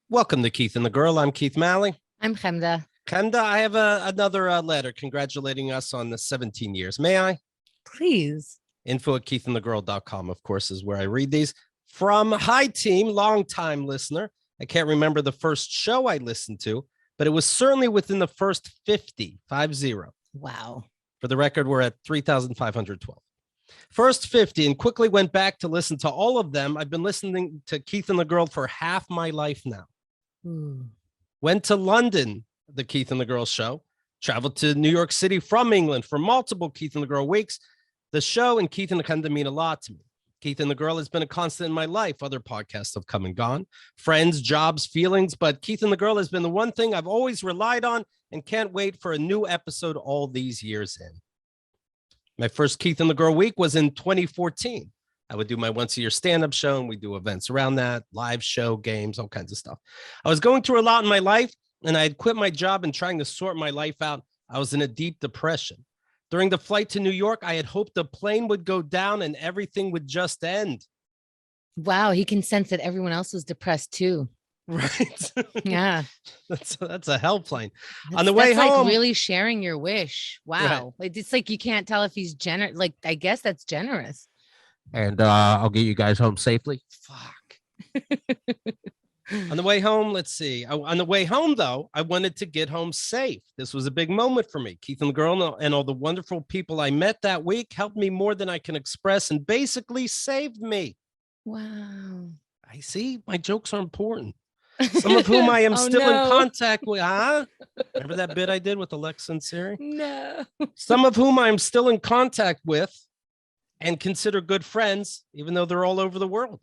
Welcome to Keith and the Girl. I'm Keith Malley. I'm Chemda. Chemda, I have another letter congratulating us on the 17 years. May I? Please. info@keithandthegirl.com, of course, is where I read these. From Hi Team, longtime listener. I can't remember the first show I listened to, but it was certainly within the first 50. Wow. For the record, we're at 3,512. First 50, and quickly went back to listen to all of them. I've been listening to Keith and the Girl for half my life now. Went to London, the Keith and the Girl show. Traveled to New York City from England for multiple Keith and the Girl weeks. The show and Keith and the Chemda mean a lot to me. Keith and the Girl has been a constant in my life. Other podcasts have come and gone. Friends, jobs, feelings. But Keith and the Girl has been the one thing I've always relied on and can't wait for a new episode all these years in. My first Keith and the Girl week was in 2014. I would do my once-a-year stand-up show, and we do events around that, live show, games, all kinds of stuff. I was going through a lot in my life, and I had quit my job and trying to sort my life out. I was in a deep depression. During the flight to New York, I had hoped the plane would go down and everything would just end. Wow, he can sense that everyone else was depressed too. Right? Yeah. That's a hell plane. On the way home, like really sharing your wish. Wow. Right. It's like you can't tell if he's generous. Like, I guess that's generous. And I'll get you guys home safely. Fuck. On the way home, let's see. On the way home, though, I wanted to get home safe. This was a big moment for me. Keith and the Girl and all the wonderful people I met that week helped me more than I can express and basically saved me. Wow. I see. My jokes are important. Some of whom I am still in contact with. Remember that bit I did with Alexa and Siri? No. Some of whom I'm still in contact with and consider good friends, even though they're all over the world.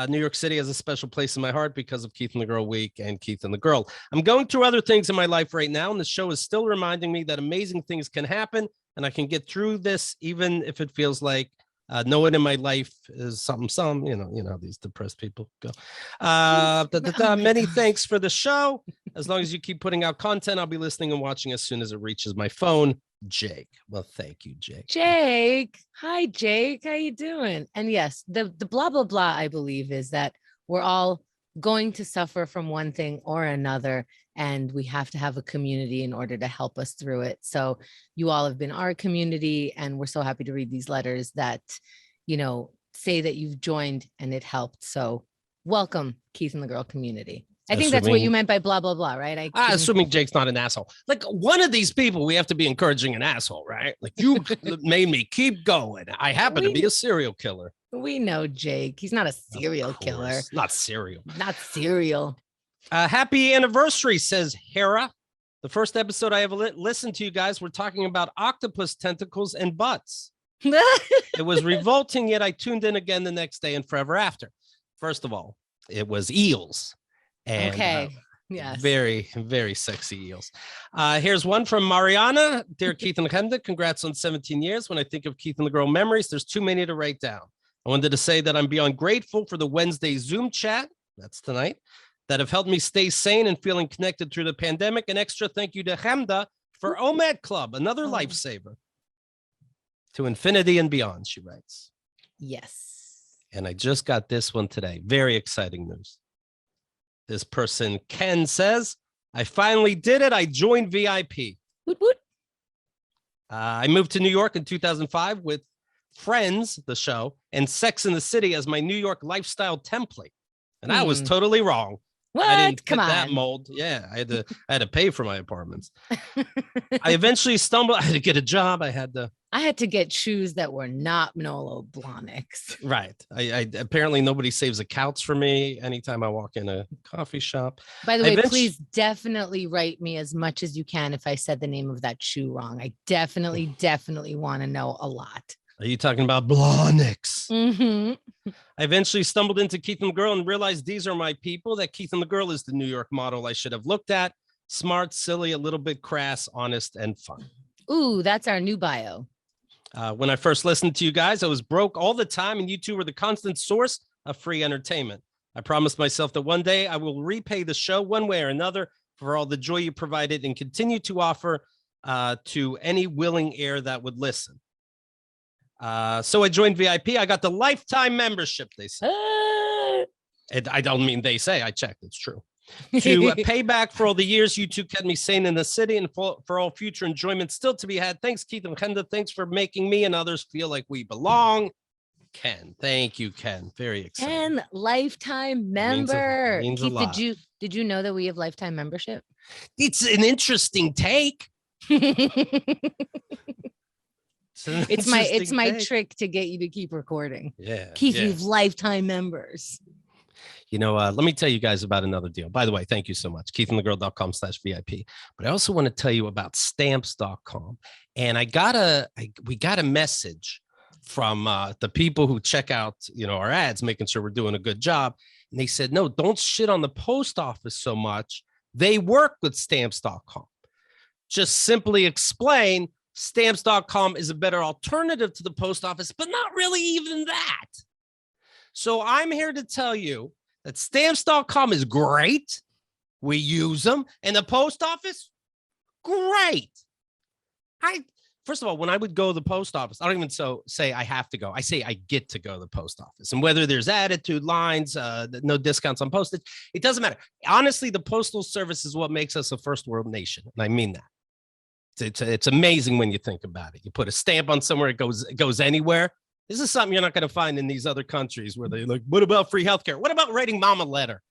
New York City has a special place in my heart because of Keith and the Girl week and Keith and the Girl. I'm going through other things in my life right now, and the show is still reminding me that amazing things can happen, and I can get through this, even if it feels like no one in my life is something, you know how these depressed people go. Many thanks for the show. As long as you keep putting out content, I'll be listening and watching as soon as it reaches my phone. Jake. Well, thank you, Jake. Jake. Hi, Jake. How you doing? And yes, the blah, blah, blah, I believe, is that we're all going to suffer from one thing or another, and we have to have a community in order to help us through it. So you all have been our community, and we're so happy to read these letters that, say that you've joined and it helped. So welcome, Keith and the Girl community. I think that's what you meant by blah, blah, blah, right? Assuming Jake's not an asshole. Like, one of these people, we have to be encouraging an asshole, right? Like, you made me keep going. I happen to be a serial killer. We know Jake. He's not a serial killer. Not serial. Not serial. Happy anniversary, says Hera. The first episode I ever listened to, you guys, were talking about octopus tentacles and butts. It was revolting, yet I tuned in again the next day and forever after. First of all, it was eels. And, okay. Yes. Very, very sexy eels. Here's one from Mariana. Dear Keith and Chemda, congrats on 17 years. When I think of Keith and the Girl memories, there's too many to write down. I wanted to say that I'm beyond grateful for the Wednesday Zoom chat, that's tonight, that have helped me stay sane and feeling connected through the pandemic. An extra thank you to Chemda for OMAD Club, another lifesaver. To infinity and beyond, she writes. Yes. And I just got this one today. Very exciting news. This person, Ken, says, I finally did it. I joined VIP. Woot, woot. I moved to New York in 2005 with Friends, the show, and Sex in the City as my New York lifestyle template. And I was totally wrong. What? I didn't Come fit on. that mold. Yeah, I had to pay for my apartments. I eventually stumbled. I had to get a job. I had to get shoes that were not Manolo Blahniks. Right. I apparently nobody saves accounts for me anytime I walk in a coffee shop. By the way, please definitely write me as much as you can if I said the name of that shoe wrong. I definitely want to know a lot. Are you talking about Blahniks? Mm-hmm. I eventually stumbled into Keith and the Girl and realized these are my people, that Keith and the Girl is the New York model I should have looked at. Smart, silly, a little bit crass, honest, and fun. Ooh, that's our new bio. When I first listened to you guys, I was broke all the time, and you two were the constant source of free entertainment. I promised myself that one day I will repay the show one way or another for all the joy you provided and continue to offer to any willing heir that would listen. So I joined VIP. I got the lifetime membership, they say. And I don't mean they say, I checked, it's true. To pay back for all the years you two kept me sane in the city and for all future enjoyment still to be had. Thanks, Keith and Chemda. Thanks for making me and others feel like we belong. Ken, thank you, Ken. Very exciting. Ken, lifetime member. Means a Keith, lot. did you know that we have lifetime membership? It's an interesting take. It's my trick to get you to keep recording. Yeah. Keith, you've lifetime members. You know, let me tell you guys about another deal. By the way, thank you so much. KeithandtheGirl.com/VIP. But I also want to tell you about stamps.com. And we got a message from the people who check out, our ads, making sure we're doing a good job. And they said, no, don't shit on the post office so much. They work with stamps.com. Just simply explain stamps.com is a better alternative to the post office, but not really even that. So I'm here to tell you that stamps.com is great. We use them. And the post office, great. First of all, when I would go to the post office, I don't even say I have to go. I say I get to go to the post office. And whether there's attitude lines, no discounts on postage, it doesn't matter. Honestly, the postal service is what makes us a first world nation. And I mean that. It's amazing when you think about it. You put a stamp on somewhere, it goes anywhere. This is something you're not going to find in these other countries where they're like, what about free healthcare? What about writing mom a letter?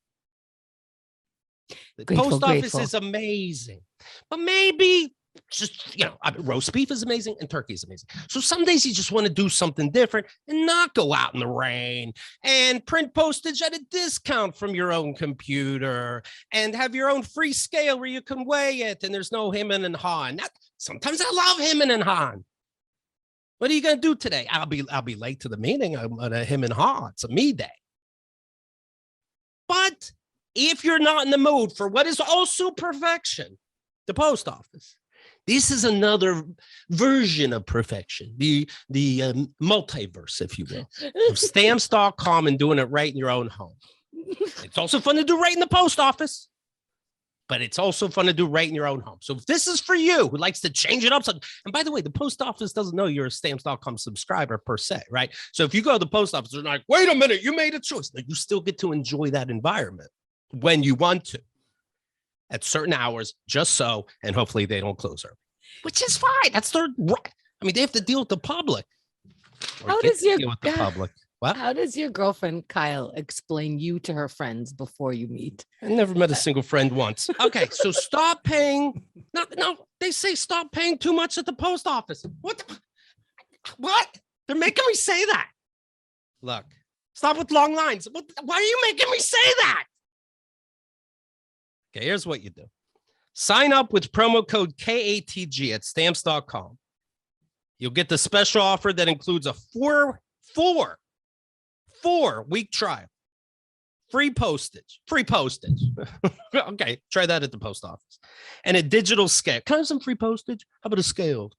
The post office is amazing. But maybe just, roast beef is amazing and turkey is amazing. So some days you just want to do something different and not go out in the rain and print postage at a discount from your own computer and have your own free scale where you can weigh it and there's no hemming and hawing. Sometimes I love hemming and hawing. What are you going to do today? I'll be late to the meeting. I'm going to hem and haw. It's a me day. But if you're not in the mood for what is also perfection, the post office, this is another version of perfection, the multiverse, if you will, of stamps.com and doing it right in your own home. It's also fun to do right in the post office, but it's also fun to do right in your own home. So if this is for you who likes to change it up, and by the way, the post office doesn't know you're a stamps.com subscriber per se, right? So if you go to the post office, they're like, wait a minute, you made a choice. Like, you still get to enjoy that environment when you want to. At certain hours, just so, and hopefully they don't close early, which is fine. That's their right. I mean, they have to deal with the public. How does your public? What? How does your girlfriend Kyle explain you to her friends before you meet? I never met a single friend once. Okay, so stop paying. No, they say stop paying too much at the post office. What? What? They're making me say that. Look, stop with long lines. Why are you making me say that? Okay, here's what you do. Sign up with promo code KATG at stamps.com. You'll get the special offer that includes a four-week trial. Free postage. Okay, try that at the post office. And a digital scale. Can I have some free postage? How about a scale?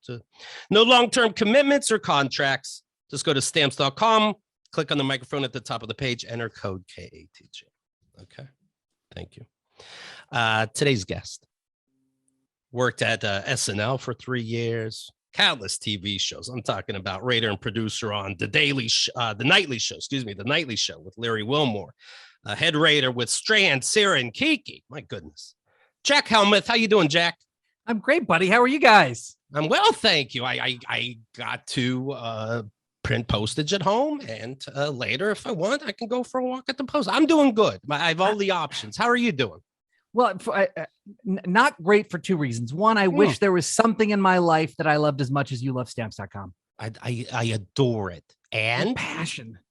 No long-term commitments or contracts. Just go to stamps.com, click on the microphone at the top of the page, enter code KATG. Okay, thank you. Today's guest worked at SNL for 3 years, countless TV shows. I'm talking about writer and producer on the Nightly Show with Larry Wilmore, head writer with Strand, Sarah, and Kiki. My goodness. Jack Helmuth, how you doing, Jack? I'm great, buddy. How are you guys? I'm well, thank you. I got to print postage at home, and later, if I want, I can go for a walk at the post. I'm doing good. I have all the options. How are you doing? Well, not great for two reasons. One, I wish there was something in my life that I loved as much as you love stamps.com. I adore it. And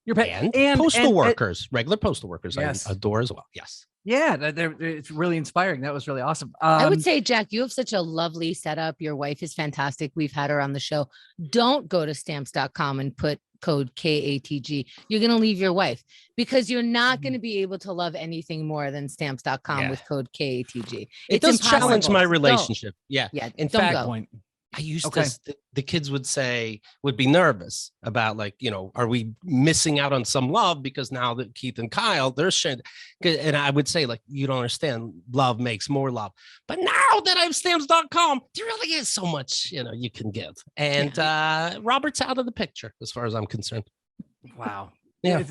your passion. And postal workers, regular postal workers, yes. I adore as well. Yes. Yeah, it's really inspiring. That was really awesome. I would say, Jack, you have such a lovely setup. Your wife is fantastic. We've had her on the show. Don't go to stamps.com and put code KATG. You're going to leave your wife because you're not going to be able to love anything more than stamps.com with code KATG. It does challenge my relationship. Yeah. In fact, I used to, the kids would be nervous about are we missing out on some love because now that Keith and Kyle, they're sharing, and I would say you don't understand, love makes more love. But now that I have stamps.com, there really is so much, you can give. And Robert's out of the picture as far as I'm concerned. Wow. Yeah.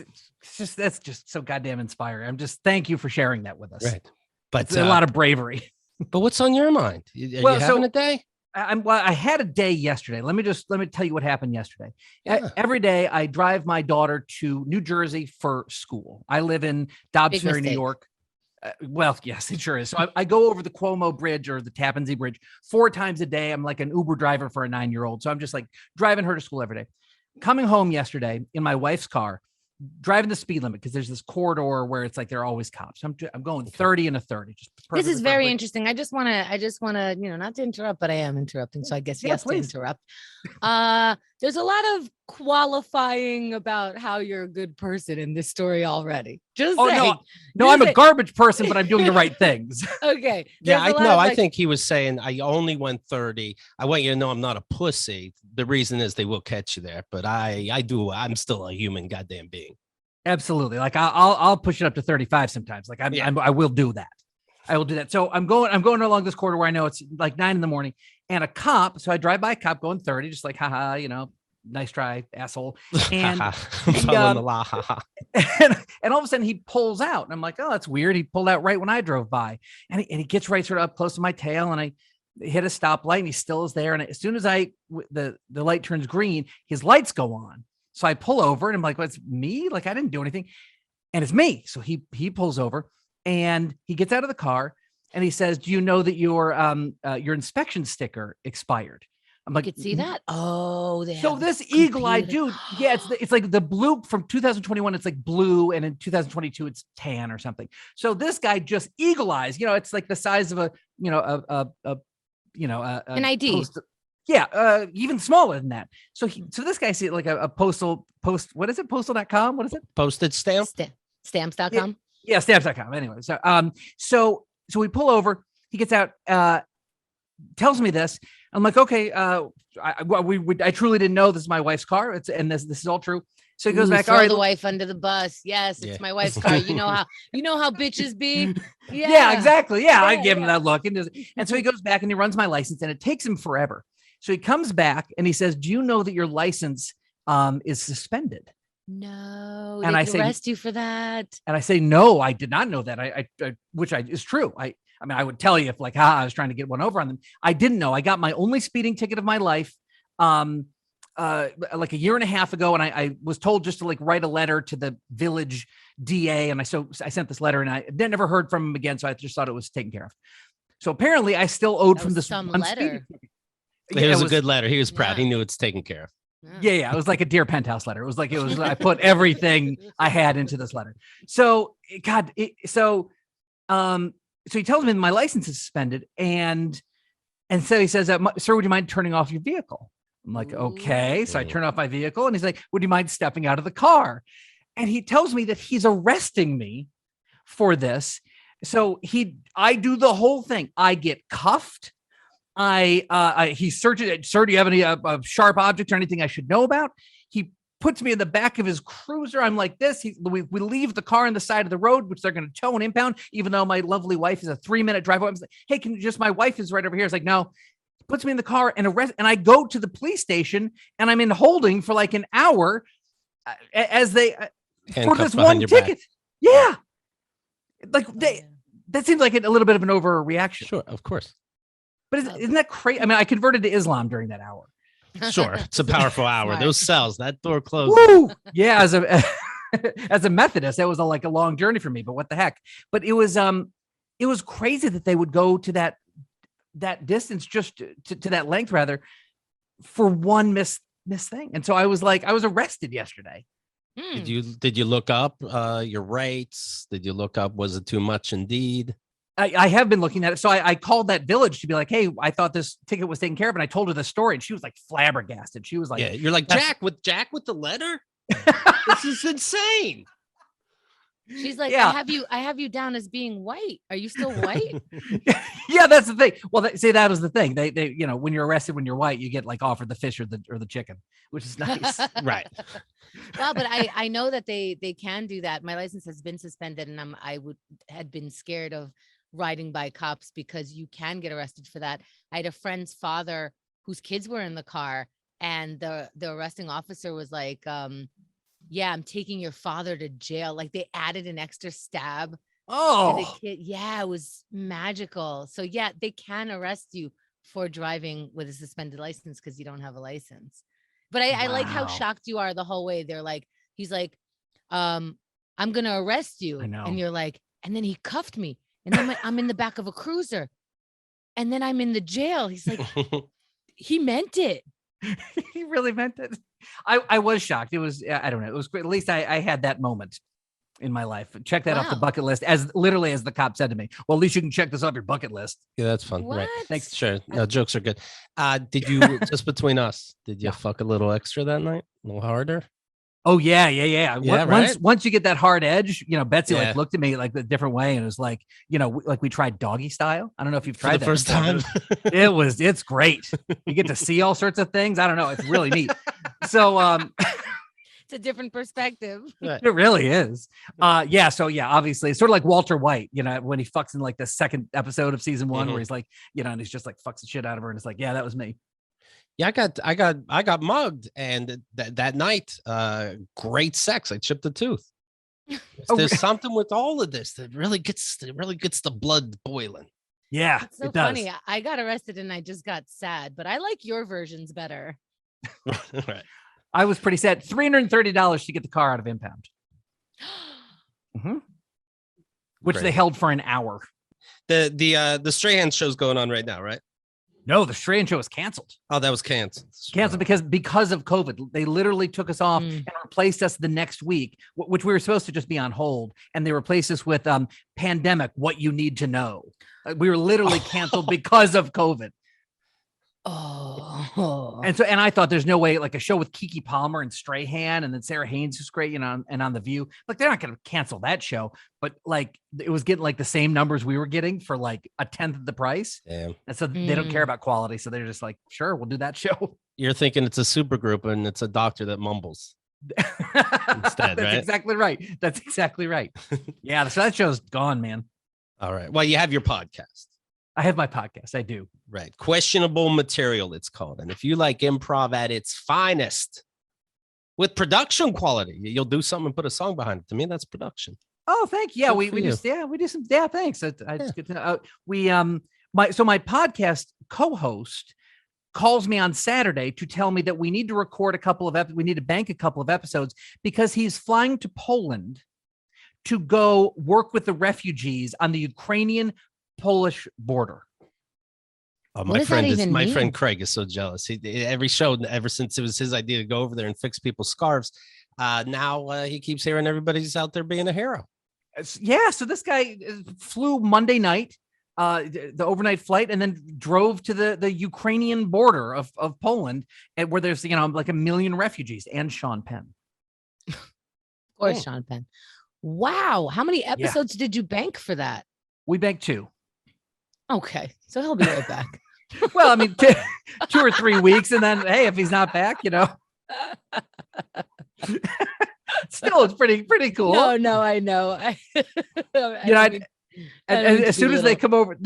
That's just so goddamn inspiring. Thank you for sharing that with us. Right. But It's a lot of bravery. But what's on your mind? Are you having a day? I had a day yesterday. Let me tell you what happened yesterday. Yeah. Every day I drive my daughter to New Jersey for school. I live in Dobbs Ferry, New York. Well, yes, it sure is. So I go over the Cuomo Bridge or the Tappan Zee Bridge 4 times a day. I'm like an Uber driver for a 9-year-old. So I'm just like driving her to school every day. Coming home yesterday in my wife's car, driving the speed limit because there's this corridor where it's like there are always cops. I'm going 30 and a 30. This is very interesting. I just want to, not to interrupt, but I am interrupting. So I guess yes, please. to interrupt. There's a lot of qualifying about how you're a good person in this story already. Just saying. No, I'm a garbage person, but I'm doing the right things. Okay. Yeah, I think he was saying I only went 30. I want you to know I'm not a pussy. The reason is they will catch you there, but I'm still a human goddamn being. Absolutely. Like I'll push it up to 35 sometimes. Like I will do that. I will do that. So I'm going along this corridor where I know it's like 9 a.m. and a cop. So I drive by a cop going 30, just like, haha, nice try, asshole. And, and all of a sudden he pulls out and I'm like, oh, that's weird. He pulled out right when I drove by and he gets right sort of up close to my tail and I hit a stoplight and he still is there. And as soon as the light turns green, his lights go on. So I pull over and I'm like, well, it's me? Like I didn't do anything. And it's me. So he pulls over and he gets out of the car and he says, do you know that your inspection sticker expired? I'm like, you could see that. Oh, so this eagle-eyed dude. Yeah. It's like the blue from 2021. It's like blue. And in 2022, it's tan or something. So this guy just eagle eyes, it's like the size of an ID. Even smaller than that. So this guy see it like a postal. What is it? Postal.com. What is it? Postage stamp. Stamps.com. Yeah, stamps.com. Anyway, so we pull over. He gets out, tells me this. I'm like, okay. I truly didn't know this is my wife's car. This is all true. So he goes back. Throw all right, the wife under the bus. Yes, it's my wife's car. You know how bitches be. Yeah, exactly. Yeah, I give him that look, and so he goes back and he runs my license, and it takes him forever. So he comes back and he says, "Do you know that your license is suspended?" No, and I arrest you for that. And I say, "No, I did not know that." I which is true. I I would tell you if like, I was trying to get one over on them. I didn't know. I got my only speeding ticket of my life. Like a year and a half ago, and I was told just to like write a letter to the village DA, and I sent this letter, and I never heard from him again. So I just thought it was taken care of. So apparently, I still owed from this some one letter. It was a good letter. He was proud. He knew it's taken care of. Yeah. It was like a Dear Penthouse letter. It was I put everything I had into this letter. So so he tells me my license is suspended, and so he says, "Sir, would you mind turning off your vehicle?" I'm like, okay. So I turn off my vehicle and he's like, would you mind stepping out of the car? And he tells me that he's arresting me for this. So I do the whole thing. I get cuffed. He searches it. Sir, do you have any sharp objects or anything I should know about? He puts me in the back of his cruiser. I'm like this. We leave the car on the side of the road, which they're going to tow and impound, even though my lovely wife is a 3-minute drive away. I'm like, hey, my wife is right over here. It's like, no. Puts me in the car and I go to the police station and I'm in holding for like an hour as they for this one ticket. Back. Yeah. Like that seems like a little bit of an overreaction. Sure. Of course. But isn't that crazy? I mean, I converted to Islam during that hour. Sure. It's a powerful hour. Those cells, that door closed. Woo! Yeah. As a Methodist, that was a long journey for me, but what the heck? But it was crazy that they would go to that distance, just to that length rather, for one miss thing. And so I was arrested yesterday. Did you look up your rates? Did you look up, was it too much indeed? I have been looking at it. So I called that village to be like, hey, I thought this ticket was taken care of. And I told her the story and she was like flabbergasted. She was like, yeah, you're like, Jack with the letter. This is insane. She's like, I have you down as being white. Are you still white? Yeah, that's the thing. Well, that was the thing. They when you're arrested when you're white, you get like offered the fish or the chicken, which is nice. Right. Well, but I know that they can do that. My license has been suspended, and had been scared of riding by cops because you can get arrested for that. I had a friend's father whose kids were in the car, and the arresting officer was like, yeah, I'm taking your father to jail. Like they added an extra stab to the Oh, kid. Yeah, it was magical. So yeah, they can arrest you for driving with a suspended license because you don't have a license. But I like how wow. shocked you are the whole way. They're like, he's like, I'm gonna arrest you. I know. And you're like, and then he cuffed me. And then I'm in the back of a cruiser. And then I'm in the jail. He's like, he meant it. He really meant it. I was shocked. It was, I don't know. It was great. At least I had that moment in my life. Check that off the Wow. bucket list, as literally as the cop said to me. Well, at least you can check this off your bucket list. Yeah, that's fun. What? Right. Thanks. Sure. No, jokes are good. Did you, just between us, did you Yeah. fuck a little extra that night? A little harder? Oh yeah. Yeah, Once right? once you get that hard edge, Betsy Yeah. like looked at me like a different way, and it was like, like we tried doggy style. I don't know if you've For tried the that first before, but time? it's great. You get to see all sorts of things. I don't know. It's really neat. So It's a different perspective. it really is. Yeah. So yeah, obviously it's sort of like Walter White, when he fucks in like the second episode of season 1, where he's like, and he's just like fucks the shit out of her, and it's like, yeah, that was me. Yeah, I got mugged, and that night, great sex. I chipped a tooth. Oh, There's something with all of this that really gets the blood boiling. Yeah, It's so it does. funny. I got arrested and I just got sad, but I like your versions better. Right. I was pretty sad. $330 to get the car out of impound, which Great. they held for an hour. The Strahan show's going on right now, right? No, the Strahan show was canceled. Oh, that was canceled. Canceled because of COVID. They literally took us off and replaced us the next week, which we were supposed to just be on hold. And they replaced us with pandemic, what you need to know. We were literally canceled because of COVID. Oh. And I thought there's no way, like a show with Keke Palmer and Strahan and then Sarah Haynes, who's great, and on The View, like they're not going to cancel that show, but like it was getting like the same numbers we were getting for like a tenth of the price. Damn. And so they don't care about quality. So they're just like, sure, we'll do that show. You're thinking it's a super group and it's a doctor that mumbles. That's right? exactly right. That's exactly right. Yeah. So that show's gone, man. All right. Well, you have your podcast. I have my podcast. I do. Right. Questionable material, it's called. And if you like improv at its finest with production quality, you'll do something and put a song behind it. To me, that's production. Oh, thank you. Yeah, Good we for do. you. Yeah, we do some. Yeah, thanks. It's good to know. My podcast co-host calls me on Saturday to tell me that we need to record we need to bank a couple of episodes because he's flying to Poland to go work with the refugees on the Ukrainian-Polish border. Oh, What my does that friend even my mean? friend Craig is so jealous. Every show, ever since it was his idea to go over there and fix people's scarves, now he keeps hearing everybody's out there being a hero. Yeah, so this guy flew Monday night, the overnight flight, and then drove to the Ukrainian border of Poland, and where there's like 1 million refugees, and Sean Penn. Of course, Sean Penn. Wow. How many episodes did you bank for that? We banked 2. Okay. So he'll be right back. Well, I mean, 2 or 3 weeks, and then hey, if he's not back, still it's pretty cool. No, I know. I And as soon as they come over,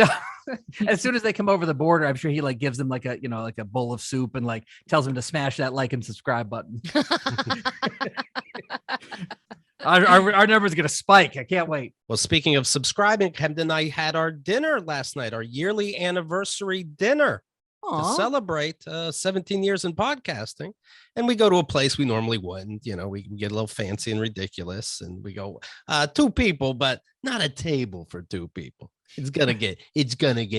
as soon as they come over the border, I'm sure he like gives them like a bowl of soup and like tells them to smash that like and subscribe button. Our number's gonna spike. I can't wait. Well, speaking of subscribing, Chemda and I had our dinner last night, our yearly anniversary dinner to celebrate 17 years in podcasting. And we go to a place we normally wouldn't. We get a little fancy and ridiculous, and we go 2 people, but not a table for 2 people. It's gonna get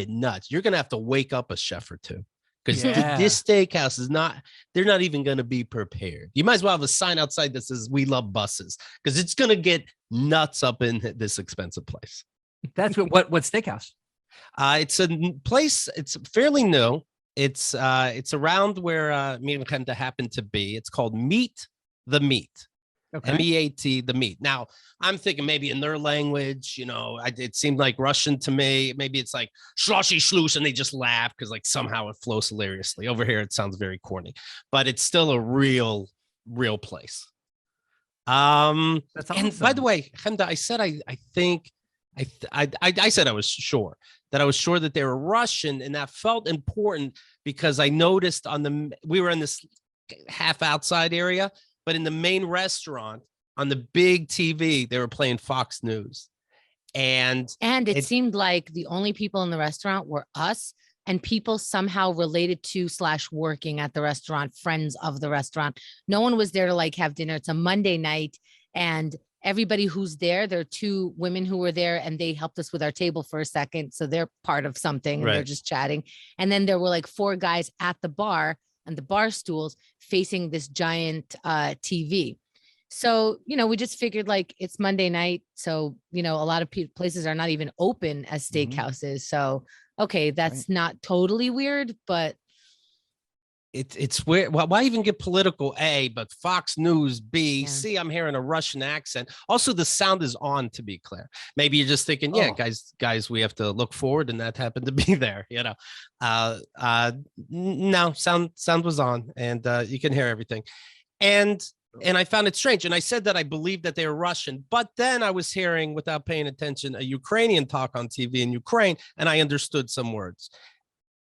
nuts. You're gonna have to wake up a chef or 2. Because this steakhouse they're not even going to be prepared. You might as well have a sign outside that says, "We love buses," because it's going to get nuts up in this expensive place. That's what steakhouse? It's a place. It's fairly new. It's around where me and Chemda happen to be. It's called Meat the Meat. Okay. MEAT, the meat. Now, I'm thinking maybe in their language, it seemed like Russian to me. Maybe it's like shloshy shlosh, and they just laugh because like somehow it flows hilariously. Over here, it sounds very corny, but it's still a real place. That's awesome. And by the way, Chemda, I said I said I was sure that they were Russian, and that felt important because I noticed we were in this half outside area. But in the main restaurant on the big TV, they were playing Fox News. And it seemed like the only people in the restaurant were us and people somehow related to / working at the restaurant, friends of the restaurant. No one was there to like have dinner. It's a Monday night, and everybody who's there are 2 women who were there, and they helped us with our table for a second. So they're part of something, and they're just chatting. And then there were like 4 guys at the bar and the bar stools facing this giant TV. So, we just figured like it's Monday night. So, a lot of places are not even open as steakhouses. So, okay, that's not totally weird, but it's weird. Well, why even get political? A, but Fox News. B, Yeah. C, I'm hearing a Russian accent. Also, the sound is on, to be clear. Maybe you're just thinking, guys, we have to look forward, and that happened to be there. No, sound was on, and you can hear everything. And I found it strange. And I said that I believed that they were Russian, but then I was hearing, without paying attention, a Ukrainian talk on TV in Ukraine, and I understood some words.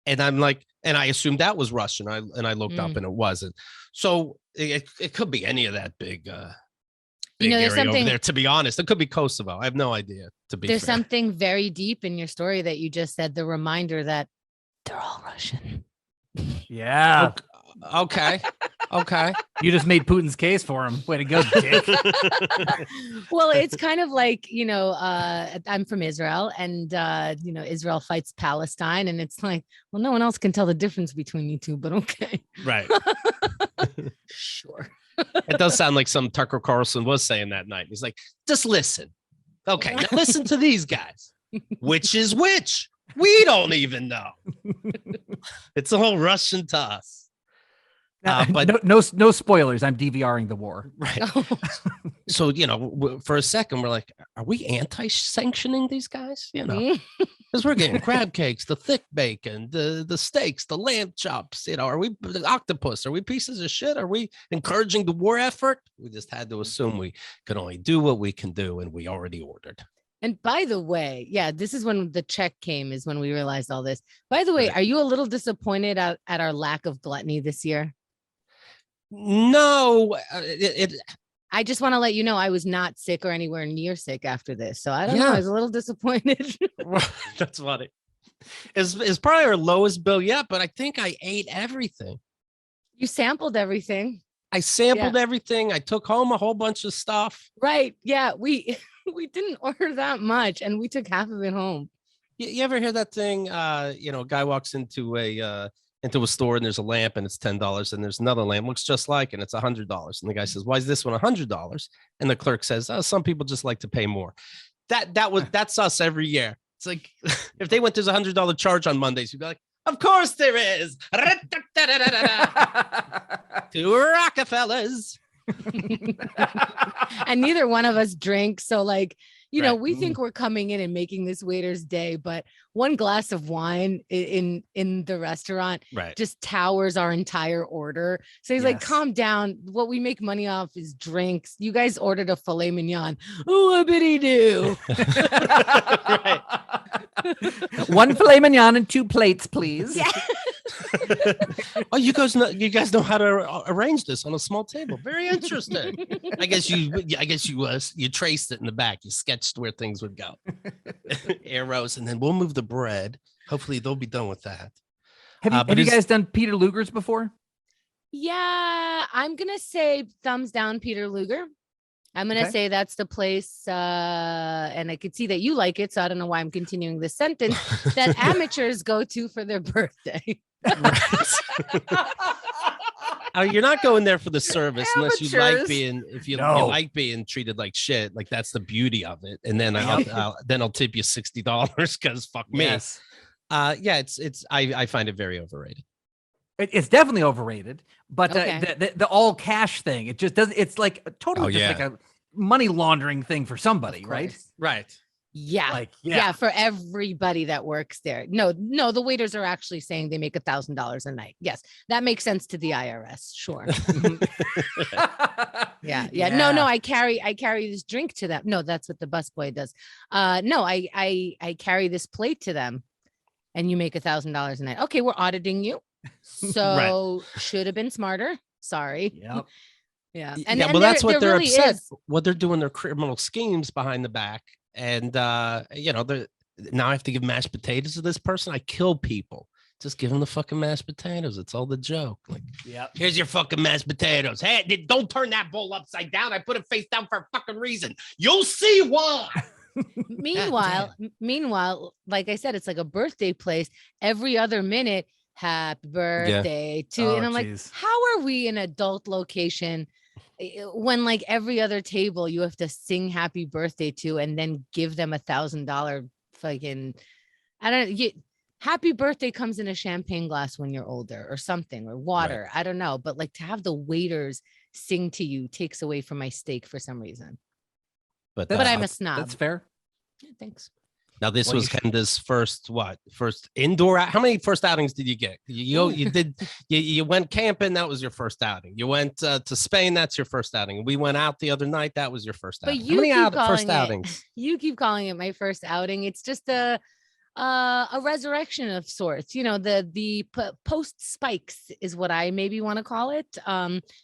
And I'm like, and I assumed that was Russian. I looked up, and it wasn't. So it could be any of that big there's area something over there. To be honest, it could be Kosovo. I have no idea. There's something very deep in your story that you just said. The reminder that they're all Russian. Yeah. Okay. You just made Putin's case for him. Way to go, Dick. Well, it's kind of like, I'm from Israel, and, Israel fights Palestine, and it's like, well, no one else can tell the difference between you two, but okay. Right. Sure. It does sound like some Tucker Carlson was saying that night. He's like, just listen. Okay, now listen to these guys. Which is which? We don't even know. It's all Russian to us. But no spoilers. I'm DVRing the war. Right. So, for a second, we're like, are we anti-sanctioning these guys? Because we're getting crab cakes, the thick bacon, the steaks, the lamb chops. Are we the octopus? Are we pieces of shit? Are we encouraging the war effort? We just had to assume we can only do what we can do, and we already ordered. And by the way, this is when the check came, is when we realized all this. By the way, are you a little disappointed at our lack of gluttony this year? No, I just want to let you know I was not sick or anywhere near sick after this. So I don't know. I was a little disappointed. That's funny. It's probably our lowest bill yet, but I think I ate everything. You sampled everything. I sampled everything. I took home a whole bunch of stuff. Right. Yeah. We didn't order that much, and we took half of it home. You ever hear that thing? A guy walks into a store, and there's a lamp, and it's $10, and there's another lamp looks just like, and it's $100. And the guy says, "Why is this one $100?" And the clerk says, "Oh, some people just like to pay more." That's us every year. It's like if they went, there's $100 charge on Mondays, you'd be like, "Of course there is." To Rockefellers. And neither one of us drink, so like, we think we're coming in and making this waiter's day, but one glass of wine in the restaurant just towers our entire order. So he's like, calm down. What we make money off is drinks. You guys ordered a filet mignon. Whoopity do. Right. One filet mignon and 2 plates, please. Yeah. Oh, you guys know how to arrange this on a small table. Very interesting. I guess you traced it in the back. You sketched where things would go. Arrows, and then we'll move the bread. Hopefully they'll be done with that. Have you guys done Peter Luger's before? Yeah, I'm gonna say thumbs down, Peter Luger. I'm going to say that's the place, and I could see that you like it, so I don't know why I'm continuing this sentence, that amateurs go to for their birthday. You're not going there for the service unless you like you like being treated like shit. Like, that's the beauty of it. And then I'll tip you $60 because fuck me. Yes. I find it very overrated. It's definitely overrated, but the all cash thing, it just doesn't. It's like totally like a money laundering thing for somebody, right? Right. Yeah. For everybody that works there. No, the waiters are actually saying they make $1,000 a night. Yes, that makes sense to the IRS. Sure. Yeah. No, I carry this drink to them. No, that's what the busboy does. No, I carry this plate to them, and you make $1,000 a night. Okay, we're auditing you. So should have been smarter. Sorry. Yep. Yeah. And that's what they're really upset. What they're doing, their criminal schemes behind the back. And you know, now I have to give mashed potatoes to this person. I kill people. Just give them the fucking mashed potatoes. It's all the joke. Like, Yeah. here's your fucking mashed potatoes. Hey, don't turn that bowl upside down. I put it face down for a fucking reason. You'll see why. Meanwhile, like I said, it's like a birthday place. Every other minute, happy birthday to, Oh, and I'm geez. like, how are we in adult location when like every other table you have to sing happy birthday to and then give them $1,000 fucking, I don't know. Happy birthday comes in a champagne glass when you're older or something, or water. Right. I don't know. But like to have the waiters sing to you takes away from my steak for some reason. But I'm a snob. That's fair. Yeah, thanks. Now this was Chemda's first indoor. How many first outings did you get? You went camping. That was your first outing. You went to Spain. That's your first outing. We went out the other night. That was your first outing. But you keep calling outings? You keep calling it my first outing. It's just a resurrection of sorts. You know, the post spikes is what I maybe want to call it.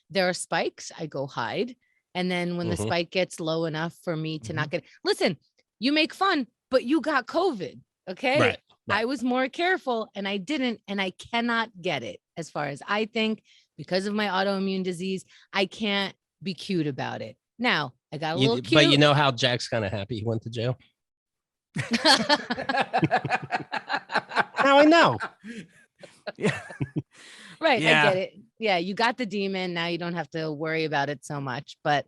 There are spikes. I go hide. And then when the spike gets low enough for me to not get, listen, you make fun, but you got COVID. Okay. Right. I was more careful and I didn't, and I cannot get it as far as I think because of my autoimmune disease. I can't be cute about it. Now I got a little cute. But you know how Jack's kind of happy he went to jail. Now I know. Yeah. Right. Yeah. I get it. Yeah. You got the demon. Now you don't have to worry about it so much, but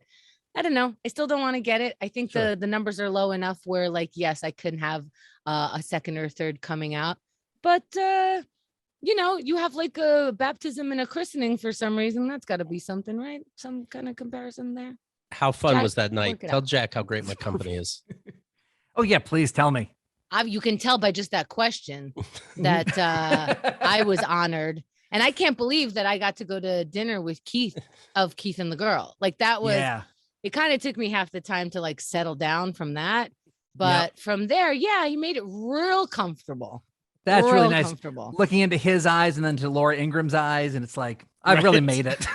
I don't know. I still don't want to get it. I think the numbers are low enough where like, yes, I couldn't have a second or third coming out, but you know, you have like a baptism and a christening for some reason. That's gotta be something, right? Some kind of comparison there. How fun was that night? Tell Jack how great my company is. Oh yeah, please tell me. You can tell by just that question that I was honored. And I can't believe that I got to go to dinner with Keith of Keith and the Girl. Like that was, it kind of took me half the time to like settle down from that. But from there, he made it real comfortable. That's really nice. Looking into his eyes and then to Laura Ingram's eyes. And it's like, I've really made it.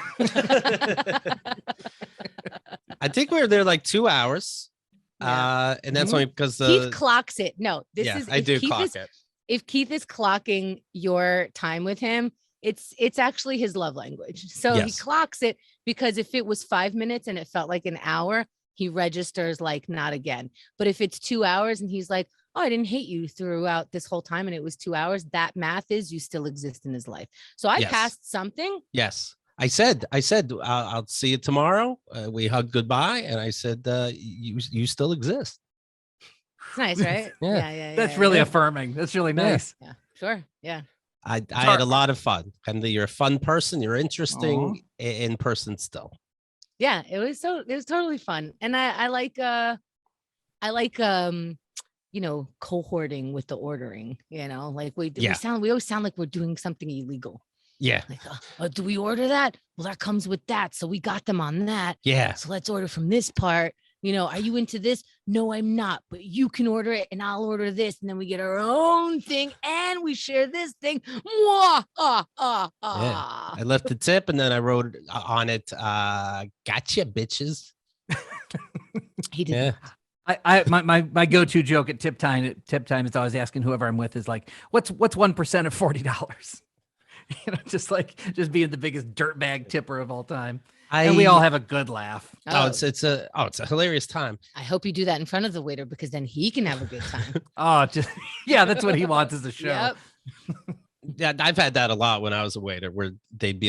I think we were there like 2 hours. And that's only because Keith clocks it. No, I do clock it. If Keith is clocking your time with him, it's actually his love language. So he clocks it because if it was 5 minutes and it felt like an hour, he registers like not again. But if it's 2 hours and he's like, oh, I didn't hate you throughout this whole time and it was 2 hours, that math is you still exist in his life. So I passed something. Yes. I said, I'll see you tomorrow. We hugged goodbye. And I said, you still exist. It's nice, right? Yeah. That's really affirming. That's really nice. Yeah, sure. Yeah. I had a lot of fun. Chemda, you're a fun person. You're interesting in person still. Yeah, it was totally fun. And I like you know, cohorting with the ordering, you know, like we always sound like we're doing something illegal. Yeah. Like, do we order that? Well, that comes with that. So we got them on that. Yeah. So let's order from this part. You know, are you into this? No, I'm not, but you can order it and I'll order this. And then we get our own thing and we share this thing. Yeah. I left the tip and then I wrote on it, gotcha, bitches. He did. Yeah. My go-to joke at tip time is always asking whoever I'm with is like, what's 1% of $40? You know, just being the biggest dirtbag tipper of all time. And we all have a good laugh. It's a hilarious time. I hope you do that in front of the waiter because then he can have a good time. That's what he wants as a show. Yep. Yeah, I've had that a lot when I was a waiter where they'd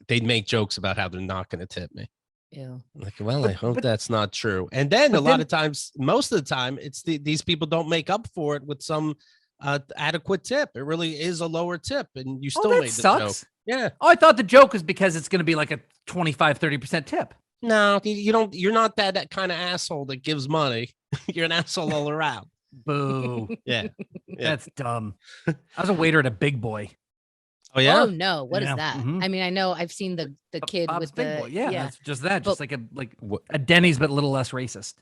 make jokes about how they're not going to tip me. Yeah. Like, well, I hope that's not true. And then lot of times, most of the time, it's these people don't make up for it with some adequate tip. It really is a lower tip, and you still made the joke. Yeah. Oh, I thought the joke was because it's going to be like a 25-30% tip. No, you don't. You're not that kind of asshole that gives money. You're an asshole all around. Boo. Yeah. That's dumb. I was a waiter at a Big Boy. Oh yeah. Oh no. What is that? I mean, I know I've seen the kid Bob's with Big the Boy. Yeah. That's just that. Just like a Denny's, but a little less racist.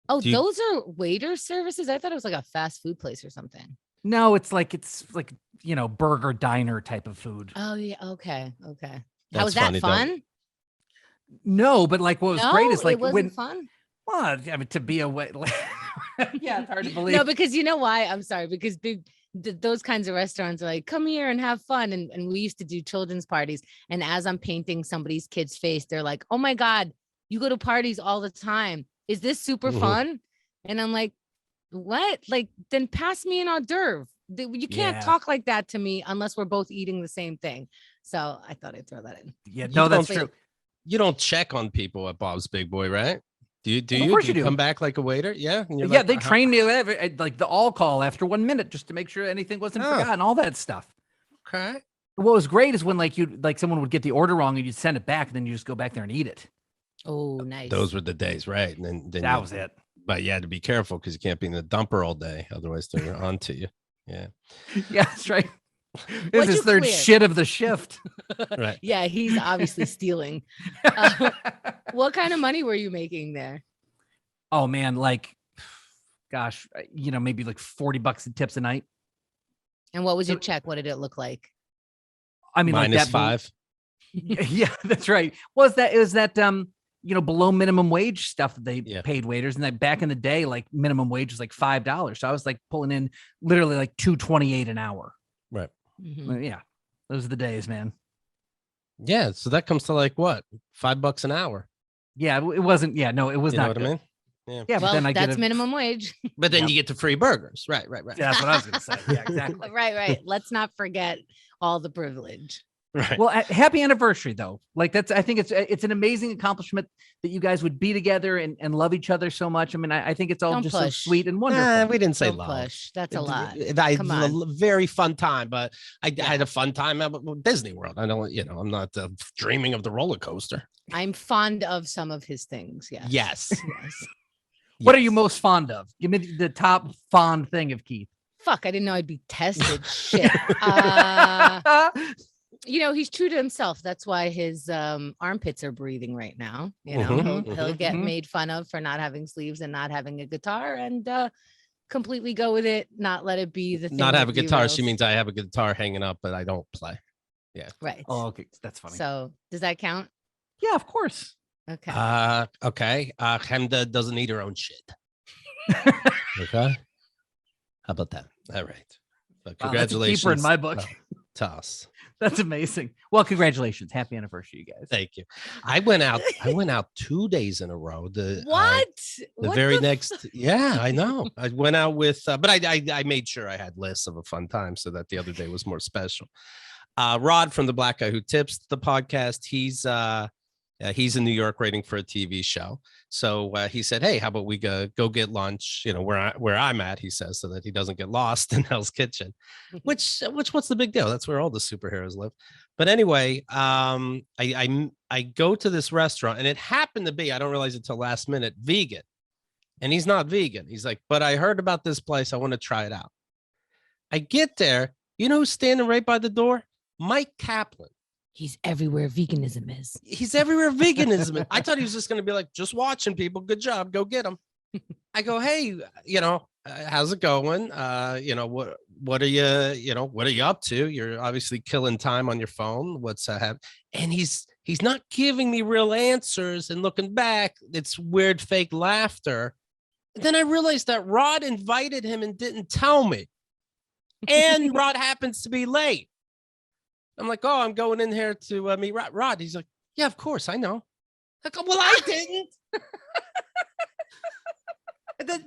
Oh, those are waiter services. I thought it was like a fast food place or something. No, it's like you know, burger diner type of food. Oh yeah. Okay. How was that fun? No, but like what was great is like it wasn't fun. Well, I mean, to be away. Yeah, it's hard to believe. No, because you know why? I'm sorry, because those kinds of restaurants are like, come here and have fun. And we used to do children's parties. And as I'm painting somebody's kid's face, they're like, oh my God, you go to parties all the time. Is this super fun? And I'm like, what? Like, then pass me an hors d'oeuvre. You can't talk like that to me unless we're both eating the same thing. So I thought I'd throw that in. Yeah, no, that's true. You don't check on people at Bob's Big Boy, right? Do you? Of course you do. Come back like a waiter? Yeah. Yeah, like, they trained me like the all call after 1 minute just to make sure anything wasn't forgotten, all that stuff. Okay. What was great is when like someone would get the order wrong and you'd send it back and then you just go back there and eat it. Oh, nice. Those were the days, right? And then that was it. But you had to be careful because you can't be in the dumper all day, otherwise they're onto you. Yeah. Yeah, that's right. This is third shit of the shift. Right. Yeah, he's obviously stealing. What kind of money were you making there? Oh man, like, gosh, maybe like $40 in tips a night. And what was your check? What did it look like? I mean, minus like that, 5. Yeah, that's right. It was that below minimum wage stuff that they paid waiters, and that back in the day, like minimum wage was like $5. So I was like pulling in literally like $2.28 an hour. Right. Mm-hmm. Yeah, those are the days, man. Yeah, so that comes to like what, $5 an hour? Yeah, it wasn't. Yeah, no, it was not. Know what I mean? Yeah, well, but then that's minimum wage. But then you get the free burgers. Right. That's what I was gonna say. Yeah, exactly. Right. Let's not forget all the privilege. Right. Well, happy anniversary though. Like I think it's an amazing accomplishment that you guys would be together and love each other so much. I mean, I think it's all just so sweet and wonderful. We didn't say Don't love. push. That's a lot. I Come had a on. very fun time, but I had a fun time at Disney World. I don't, I'm not dreaming of the roller coaster. I'm fond of some of his things. Yes. Yes. What are you most fond of? Give me the top fond thing of Keith. Fuck, I didn't know I'd be tested. Shit. He's true to himself. That's why his armpits are breathing right now. He'll get made fun of for not having sleeves and not having a guitar, and completely go with it. Not let it be the thing. Not have a guitar. She means I have a guitar hanging up, but I don't play. Yeah. Right. Oh, okay. That's funny. So does that count? Yeah, of course. Okay. Okay. Chemda doesn't eat her own shit. Okay. How about that? All right. But congratulations. Keeper in my book. To us. That's amazing. Well, congratulations. Happy anniversary, you guys. Thank you. I went out 2 days in a row. What? The very next. Yeah, I know. I went out with, but I made sure I had lists of a fun time so that the other day was more special. Rod from the Black Guy Who Tips the podcast. He's in New York writing for a TV show. So he said, hey, how about we go get lunch, where I'm at, he says, so that he doesn't get lost in Hell's Kitchen, which what's the big deal? That's where all the superheroes live. But anyway, I go to this restaurant, and it happened to be, I don't realize it till last minute, vegan. And he's not vegan. He's like, but I heard about this place. I want to try it out. I get there. You know who's standing right by the door? Mike Kaplan. He's everywhere veganism is. He's everywhere veganism is. I thought he was just going to be like, just watching people. Good job. Go get him. I go, hey, how's it going? What are you up to? You're obviously killing time on your phone. What's happening? And he's not giving me real answers. And looking back, it's weird, fake laughter. Then I realized that Rod invited him and didn't tell me. And Rod happens to be late. I'm like, oh, I'm going in here to meet Rod. He's like, yeah, of course, I know. I go, well, I didn't.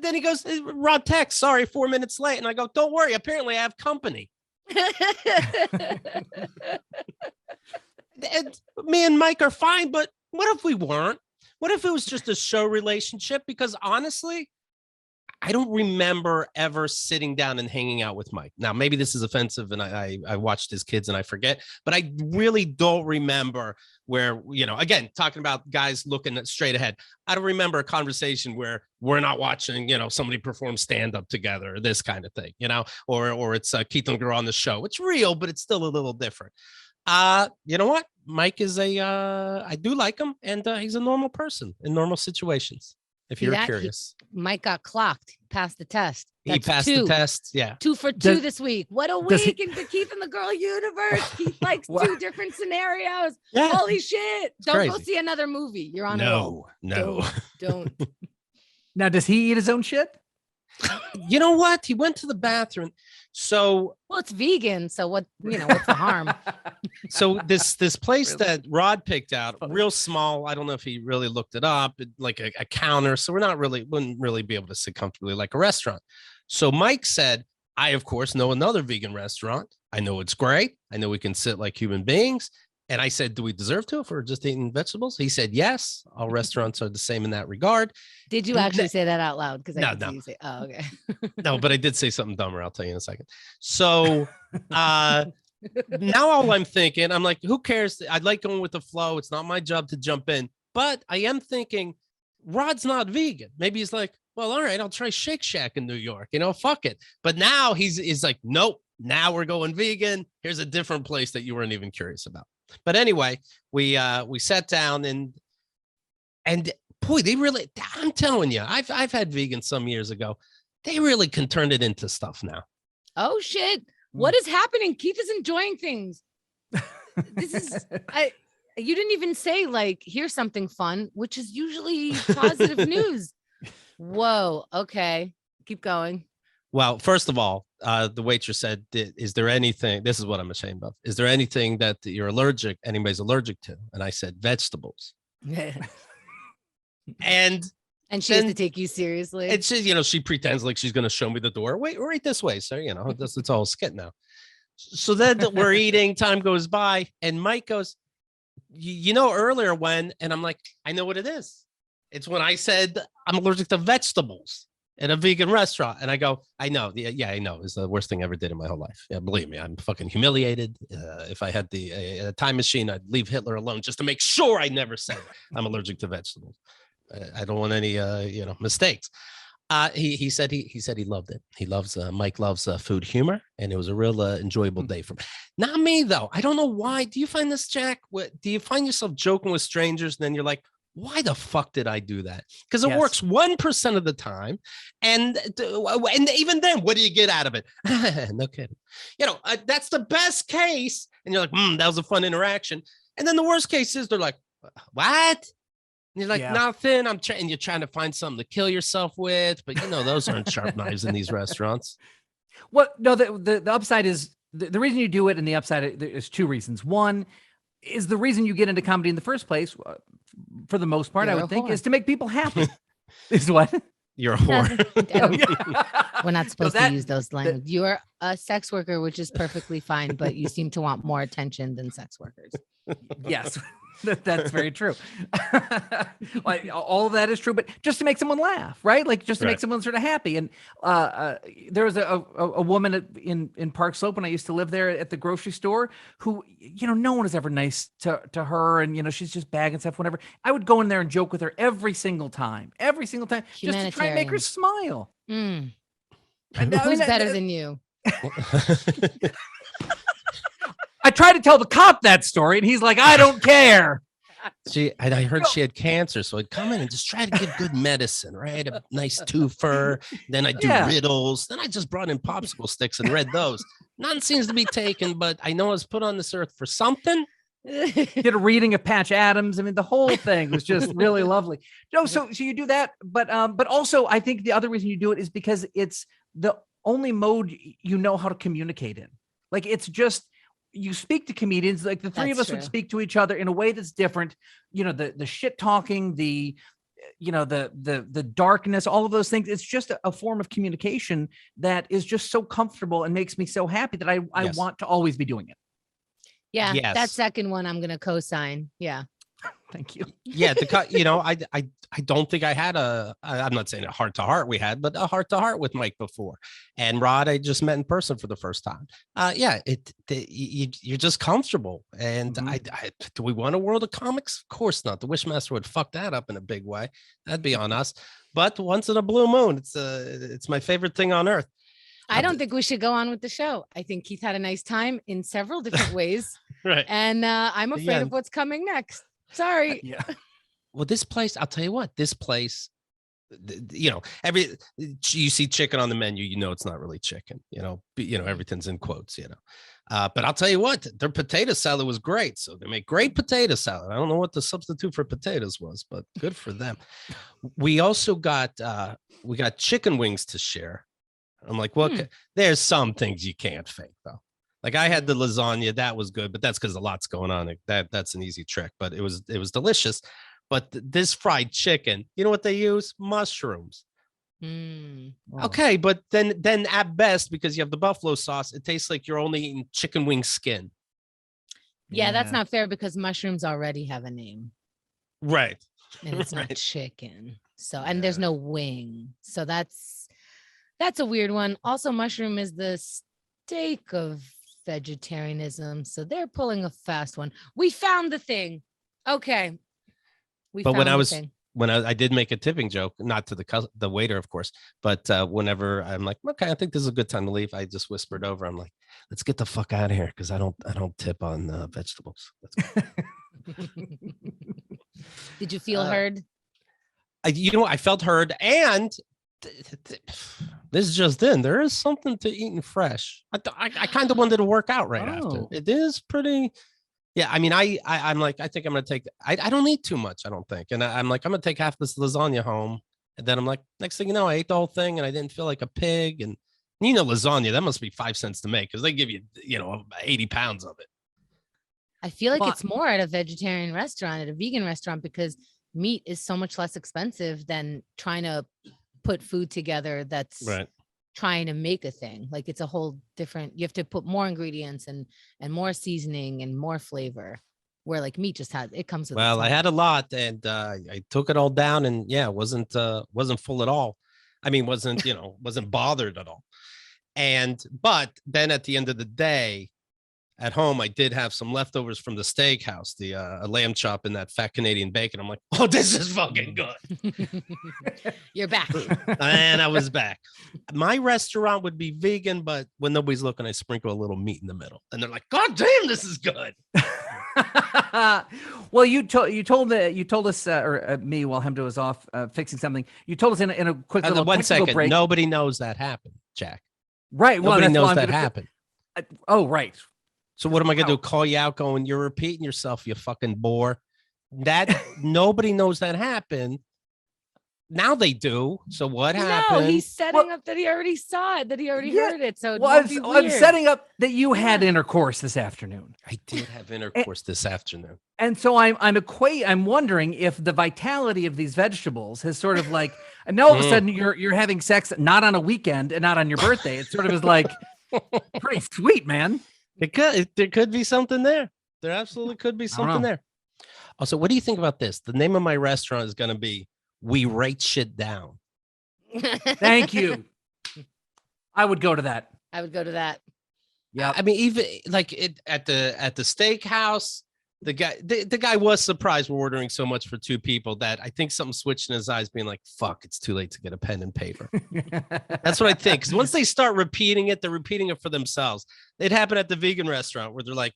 then he goes, Rod text, sorry, 4 minutes late. And I go, don't worry, apparently I have company. And me and Mike are fine, but what if we weren't? What if it was just a show relationship? Because honestly, I don't remember ever sitting down and hanging out with Mike. Now, maybe this is offensive and I watched his kids and I forget, but I really don't remember where, again, talking about guys looking straight ahead. I don't remember a conversation where we're not watching, somebody perform stand-up together or this kind of thing, or it's Keith and Girl on the show. It's real, but it's still a little different. You know what? Mike is I do like him, and he's a normal person in normal situations. If you're curious, Mike got clocked, passed the test. He passed the test. Yeah. 2 for 2 this week. What a week in the Keith and the Girl universe. Keith likes 2 different scenarios. Yeah. Holy shit. Don't go see another movie. You're on a roll. No. Don't. Now, does he eat his own shit? You know what? He went to the bathroom. So Well, it's vegan, so what's the harm? so this place Really? that Rod picked out, Funny. real small. I don't know if he really looked it up, like a counter. So wouldn't really be able to sit comfortably like a restaurant. So Mike said, I of course know another vegan restaurant. I know it's great. I know we can sit like human beings. And I said, do we deserve to if we're just eating vegetables? He said, yes, all restaurants are the same in that regard. Did you actually say that out loud? Because No, I did no. see you say, oh, okay. No, but I did say something dumber. I'll tell you in a second. So now all I'm thinking, I'm like, who cares? I like going with the flow. It's not my job to jump in. But I am thinking, Rod's not vegan. Maybe he's like, well, all right, I'll try Shake Shack in New York. Fuck it. But now he's like, nope, now we're going vegan. Here's a different place that you weren't even curious about. But anyway, we sat down and boy, they really, I'm telling you, I've had vegan some years ago. They really can turn it into stuff now. Oh shit. What is happening? Keith is enjoying things. This is you didn't even say like, here's something fun, which is usually positive news. Whoa. Okay. Keep going. Well, first of all, the waitress said, is there anything, this is what I'm ashamed of. Is there anything that anybody's allergic to? And I said, vegetables. And she has to take you seriously. It's just, she pretends like she's going to show me the door. Wait, right this way, sir. It's all skit now. So then we're eating, time goes by, and Mike goes, earlier when, and I'm like, I know what it is. It's when I said I'm allergic to vegetables in a vegan restaurant. And I go, I know. Yeah, I know. It's the worst thing I ever did in my whole life. Yeah, believe me, I'm fucking humiliated. If I had the time machine, I'd leave Hitler alone just to make sure I never said I'm allergic to vegetables. I don't want any, mistakes. He said he loved it. He loves, Mike loves food humor, and it was a real enjoyable day for me. Not me though. I don't know why. Do you find this, Jack? Do you find yourself joking with strangers and then you're like, why the fuck did I do that? Because it works 1% of the time. And even then, what do you get out of it? No kidding. That's the best case. And you're like, that was a fun interaction. And then the worst case is they're like, what? And you're like, nothing. And you're trying to find something to kill yourself with. But those aren't sharp knives in these restaurants. Well, no, the upside is the reason you do it, and the upside is two reasons. One is the reason you get into comedy in the first place, for the most part, I would think, is to make people happy. Is what? You're a whore. We're not supposed to use those language. You're a sex worker, which is perfectly fine, but you seem to want more attention than sex workers. Yes. That's very true. All of that is true, but just to make someone laugh, right? Like just to make someone sort of happy. And there was a woman in Park Slope when I used to live there at the grocery store who, no one is ever nice to her. And, she's just bagging stuff whenever. I would go in there and joke with her every single time, just to try and make her smile. Who's better than you? I tried to tell the cop that story, and he's like, I don't care. I heard she had cancer, so I'd come in and just try to give good medicine, right? A nice twofer. Then I'd do riddles. Then I just brought in popsicle sticks and read those. None seems to be taken, but I know I was put on this earth for something. Did a reading of Patch Adams. I mean, the whole thing was just really lovely. So you do that, but also I think the other reason you do it is because it's the only mode you know how to communicate in. Like it's just, you speak to comedians, like the three of us would speak to each other in a way that's different. The shit talking, the darkness, all of those things. It's just a form of communication that is just so comfortable and makes me so happy that I want to always be doing it. Yeah. Yes. That second one I'm going to co-sign. Yeah. Thank you. Yeah. I don't think I had I'm not saying a heart to heart we had, but a heart to heart with Mike before. And Rod, I just met in person for the first time. You're just comfortable. And do we want a world of comics? Of course not. The Wishmaster would fuck that up in a big way. That'd be on us. But once in a blue moon, it's my favorite thing on earth. I don't think we should go on with the show. I think Keith had a nice time in several different ways. Right. And I'm afraid of what's coming next. Sorry. Yeah. Well, this place, I'll tell you what, this place you know, you see chicken on the menu, you know, it's not really chicken, you know, everything's in quotes, you know. But I'll tell you what, their potato salad was great. So they make great potato salad. I don't know what the substitute for potatoes was, but good for them. We also got chicken wings to share. I'm like, well, there's some things you can't fake though. Like I had the lasagna, that was good, but that's because a lot's going on. That's an easy trick, but it was delicious. But this fried chicken, you know what they use? Mushrooms. Okay, but then at best, because you have the buffalo sauce, it tastes like you're only eating chicken wing skin. Yeah, that's not fair because mushrooms already have a name. Right. And it's not chicken. So, and there's no wing. So that's a weird one. Also, mushroom is the steak of vegetarianism. So they're pulling a fast one. We found the thing. Okay. But when I did make a tipping joke, not to the waiter, of course, but whenever I'm like, okay, I think this is a good time to leave, I just whispered over. I'm like, let's get the fuck out of here because I don't tip on vegetables. Did you feel heard? I felt heard, and this is just in. There is something to eating fresh. I kind of wanted to work out right after. It is pretty. Yeah, I mean, I'm like, I think I'm gonna take. I don't eat too much, I don't think, and I'm like, I'm gonna take half this lasagna home, and then I'm like, next thing you know, I ate the whole thing, and I didn't feel like a pig. And you know, lasagna that must be 5 cents to make because they give you 80 pounds of it. I feel like it's more at a vegetarian restaurant, at a vegan restaurant, because meat is so much less expensive than trying to put food together that's trying to make a thing. Like it's a whole different, you have to put more ingredients and more seasoning and more flavor, where like meat just it comes with. Well, I had a lot and I took it all down, and it wasn't full at all. I mean, wasn't bothered at all. But then at the end of the day, at home, I did have some leftovers from the steakhouse, the a lamb chop and that fat Canadian bacon. I'm like, oh, this is fucking good. You're back. And I was back. My restaurant would be vegan, but when nobody's looking, I sprinkle a little meat in the middle. And they're like, God damn, this is good. Well, you told us, or me while Chemda was off fixing something. You told us in a quick little 1 second break. Nobody knows that happened, Jack. Right. Well, nobody knows that happened. Oh, right. So what am I going to do? Call you out going, you're repeating yourself, you fucking bore. That nobody knows that happened. Now they do. So what happened? No, he's setting up that he already saw it, that he already heard it. So I'm setting up that you had intercourse this afternoon. I did have intercourse this afternoon. And so I'm wondering if the vitality of these vegetables has sort of like, and now all of a sudden you're having sex not on a weekend and not on your birthday. It sort of is like pretty sweet, man. There could be something there. There absolutely could be something there. Also, what do you think about this? The name of my restaurant is going to be We Write Shit Down. Thank you. I would go to that. Yeah. I mean, even like at the steakhouse, the guy was surprised we're ordering so much for 2 people that I think something switched in his eyes, being like, fuck, it's too late to get a pen and paper. That's what I think. Because once they start repeating it, they're repeating it for themselves. It happened at the vegan restaurant where they're like,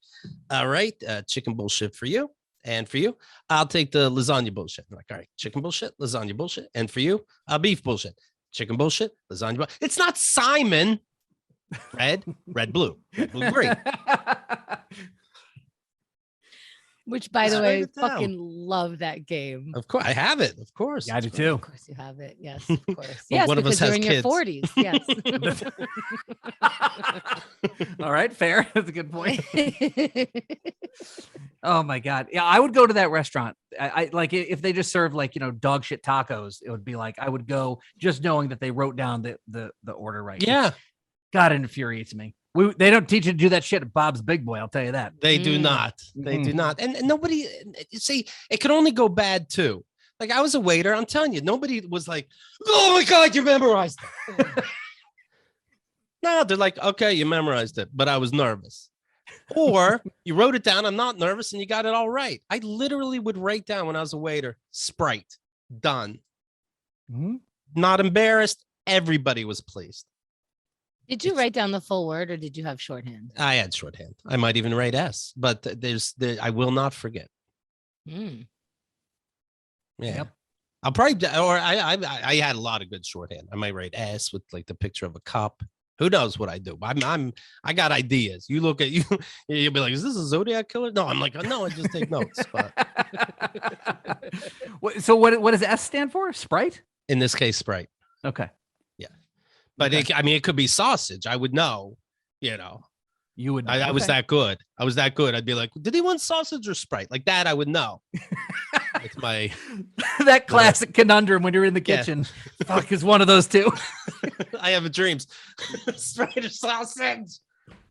all right, chicken bullshit for you. And for you, I'll take the lasagna bullshit. I'm like, all right, chicken bullshit, lasagna bullshit. And for you, beef bullshit, chicken bullshit, lasagna bullshit. It's not Simon. Red, blue, green. Which, by the way, fucking love that game. Of course, I have it. Of course, yeah, I do too. Of course, you have it. Yes, of course. Yes, one of us has you're in kids. your 40s. Yes. All right, fair. That's a good point. Oh my god, yeah, I would go to that restaurant. I like if they just served like dog shit tacos. It would be like I would go just knowing that they wrote down the order right. Yeah, God, it infuriates me. They don't teach you to do that shit at Bob's Big Boy. I'll tell you that. They do not. They do not. And nobody, see, it could only go bad too. Like I was a waiter. I'm telling you, nobody was like, oh my God, you memorized it. No, they're like, okay, you memorized it, but I was nervous. Or you wrote it down. I'm not nervous and you got it all right. I literally would write down when I was a waiter, Sprite, done. Not embarrassed. Everybody was pleased. Did you write down the full word or did you have shorthand? I had shorthand. I might even write S, but I will not forget. Mm. Yeah. Yep. I'll probably, or I had a lot of good shorthand. I might write S with like the picture of a cup. Who knows what I do? I got ideas. You look at you, you'll be like, is this a Zodiac killer? No, I'm like, no, I just take notes. But So what does S stand for? Sprite? in this case, Sprite. Okay. Yeah. But Okay. it could be sausage. I would know, You would. I was okay. that good. I was that good. I'd be like, did he want sausage or Sprite? Like that, I would know. It's my that classic conundrum when you're in the Yeah. kitchen. Fuck is one of those two. I have dreams. Sprite or sausage.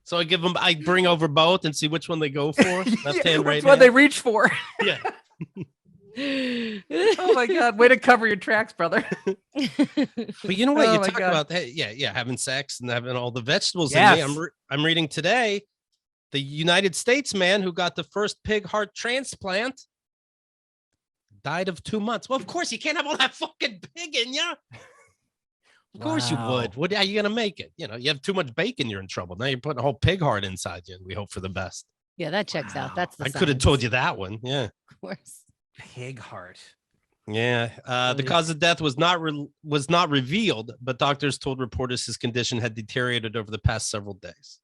So I bring over both and see which one they go for. Left hand, right Which one hand. they reach for. Yeah. Oh my God. Way to cover your tracks, brother. But you know what? Oh You my talk God. about that. Yeah, having sex and having all the vegetables Yes. in me. I'm reading today, the United States man who got the first pig heart transplant died of 2 months. Well, of course, you can't have all that fucking pig in you. Of course you Wow. would. What are you gonna make it? You have too much bacon, you're in trouble. Now you're putting a whole pig heart inside you. We hope for the best. Yeah, that checks out. Wow. That's the I could have science, told you that one. Yeah. Of course. Pig heart. Yeah. The Really? cause of death was not revealed, but doctors told reporters his condition had deteriorated over the past several days.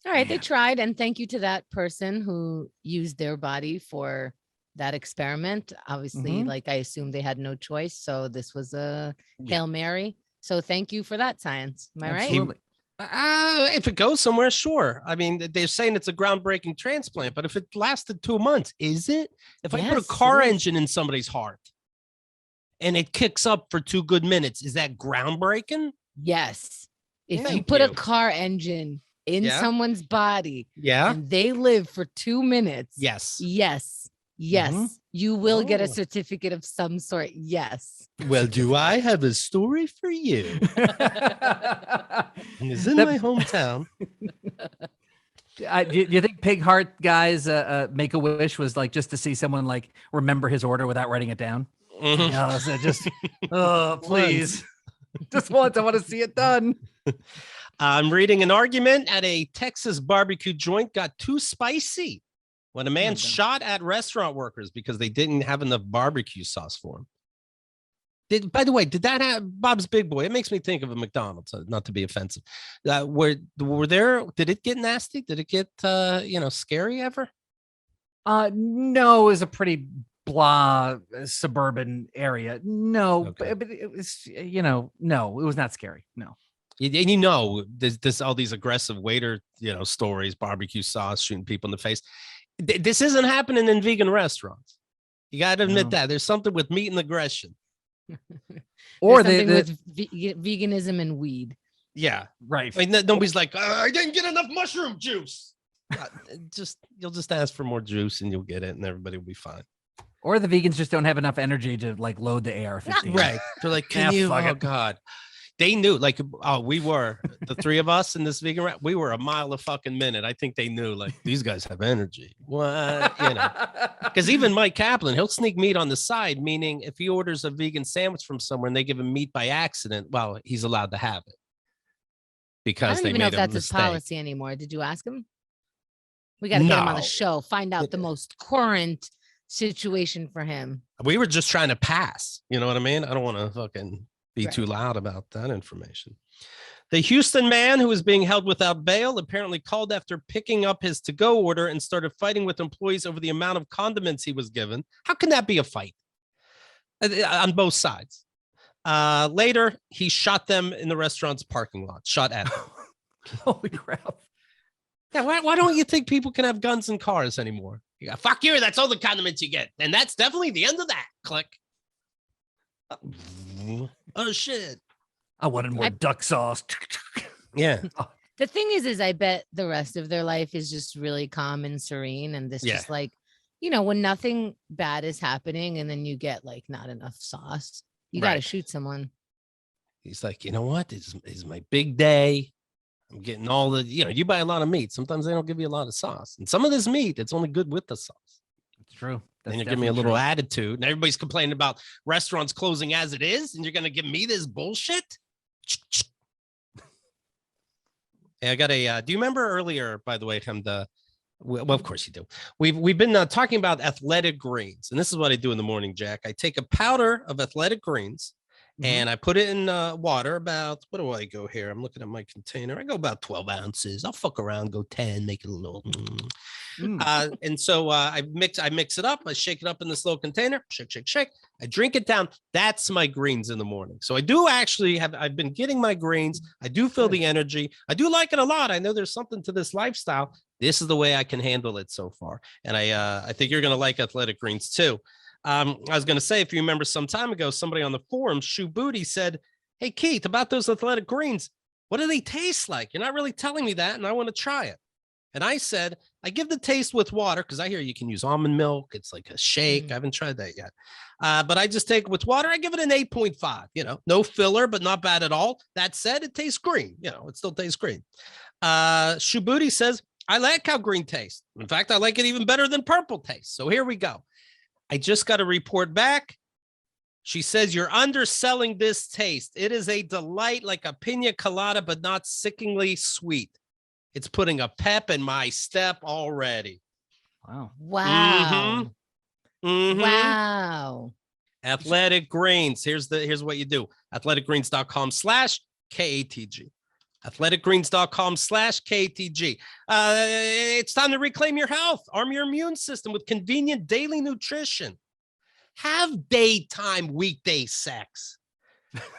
All right, they Yeah. tried, and thank you to that person who used their body for that experiment. Obviously, Mhm. like I assume they had no choice, so this was a Yeah. Hail Mary. So thank you for that science. Am I right? Absolutely. If it goes somewhere, sure. I mean, they're saying it's a groundbreaking transplant, but if it lasted 2 months, is it? If I put Yes, a it car is. engine in somebody's heart and it kicks up for 2 good minutes, is that groundbreaking? Yes. If you Thank put a you. car engine in Yeah. someone's body Yeah. and they live for 2 minutes, Yes. yes, Mhm. you will get a Oh. certificate of some sort. Yes. Well, do I have a story for you? It's in That- my hometown. do you think pig heart guys make a wish was like just to see someone like remember his order without writing it down? Mhm. No, so just please. Just once. I want to see it done. I'm reading an argument at a Texas barbecue joint got too spicy when a man Okay. shot at restaurant workers because they didn't have enough barbecue sauce for him. By the way, did that have Bob's Big Boy? It makes me think of a McDonald's, not to be offensive. Did it get nasty? Did it get scary ever? No, it was a pretty blah suburban area. No, Okay. but it was, no, it was not scary. No. And there's all these aggressive waiter, stories, barbecue sauce, shooting people in the face. This isn't happening in vegan restaurants. You got to admit No. that there's something with meat and aggression. Or There's they, something with veganism and weed. Yeah. right. I mean, nobody's like, I didn't get enough mushroom juice. You'll just ask for more juice and you'll get it and everybody will be fine. Or the vegans just don't have enough energy to like load the AR-15. Right. They're like, can you? fuck Oh it. God. They knew, like, we were the 3 of us in this vegan we were a mile a fucking minute. I think they knew, like, these guys have energy. What? Because even Mike Kaplan, he'll sneak meat on the side, meaning if he orders a vegan sandwich from somewhere and they give him meat by accident, well, he's allowed to have it. I Because don't they even know made if a that's his mistake. policy anymore. Did you ask him? We got to get him on the No. show, find out the most current situation for him. We were just trying to pass. You know what I mean? I don't want to fucking be Right. too loud about that information. The Houston man who was being held without bail apparently called after picking up his to-go order and started fighting with employees over the amount of condiments he was given. How can that be a fight? On both sides. Later, he shot them in the restaurant's parking lot. Shot at them. Holy crap. Yeah, why don't you think people can have guns in cars anymore? You got, fuck you, that's all the condiments you get. And that's definitely the end of that. Click. Oh, shit. I wanted more duck sauce. Yeah. The thing is I bet the rest of their life is just really calm and serene. And this Yeah. just like, when nothing bad is happening and then you get like not enough sauce, you got to Right. shoot someone. He's like, you know what? This is my big day. I'm getting all the, you buy a lot of meat. Sometimes they don't give you a lot of sauce. And some of this meat, it's only good with the sauce. It's true. That's Then you give me a definitely little true. attitude. And everybody's complaining about restaurants closing as it is. And you're going to give me this bullshit? Hey, I got do you remember earlier, by the way, Chemda, Well, of course you do. We've been talking about athletic greens, and this is what I do in the morning, Jack. I take a powder of athletic greens and I put it in water. About, what do I go here? I'm looking at my container. I go about 12 ounces. I'll fuck around, go 10, make it a little. And so I mix it up. I shake it up in this little container. Shake, shake, shake. I drink it down. That's my greens in the morning. So I do actually I've been getting my greens. I do feel the energy. I do like it a lot. I know there's something to this lifestyle. This is the way I can handle it so far. And I think you're going to like athletic greens too. I was going to say, if you remember some time ago, somebody on the forum, Shoe Booty, said, "Hey, Keith, about those athletic greens, what do they taste like? You're not really telling me that, and I want to try it." And I said, I give the taste with water, because I hear you can use almond milk. It's like a shake. I haven't tried that yet. But I just take it with water. I give it an 8.5, no filler, but not bad at all. That said, it tastes green. It still tastes green. Shoe Booty says, I like how green tastes. In fact, I like it even better than purple tastes. So here we go. I just got a report back. She says, you're underselling this taste. It is a delight, like a pina colada, but not sickeningly sweet. It's putting a pep in my step already. Wow. Wow. Mm-hmm. Wow. Athletic Greens. Here's what you do. athleticgreens.com/KATG. athleticgreens.com/KATG. It's time to reclaim your health. Arm your immune system with convenient daily nutrition. Have daytime weekday sex.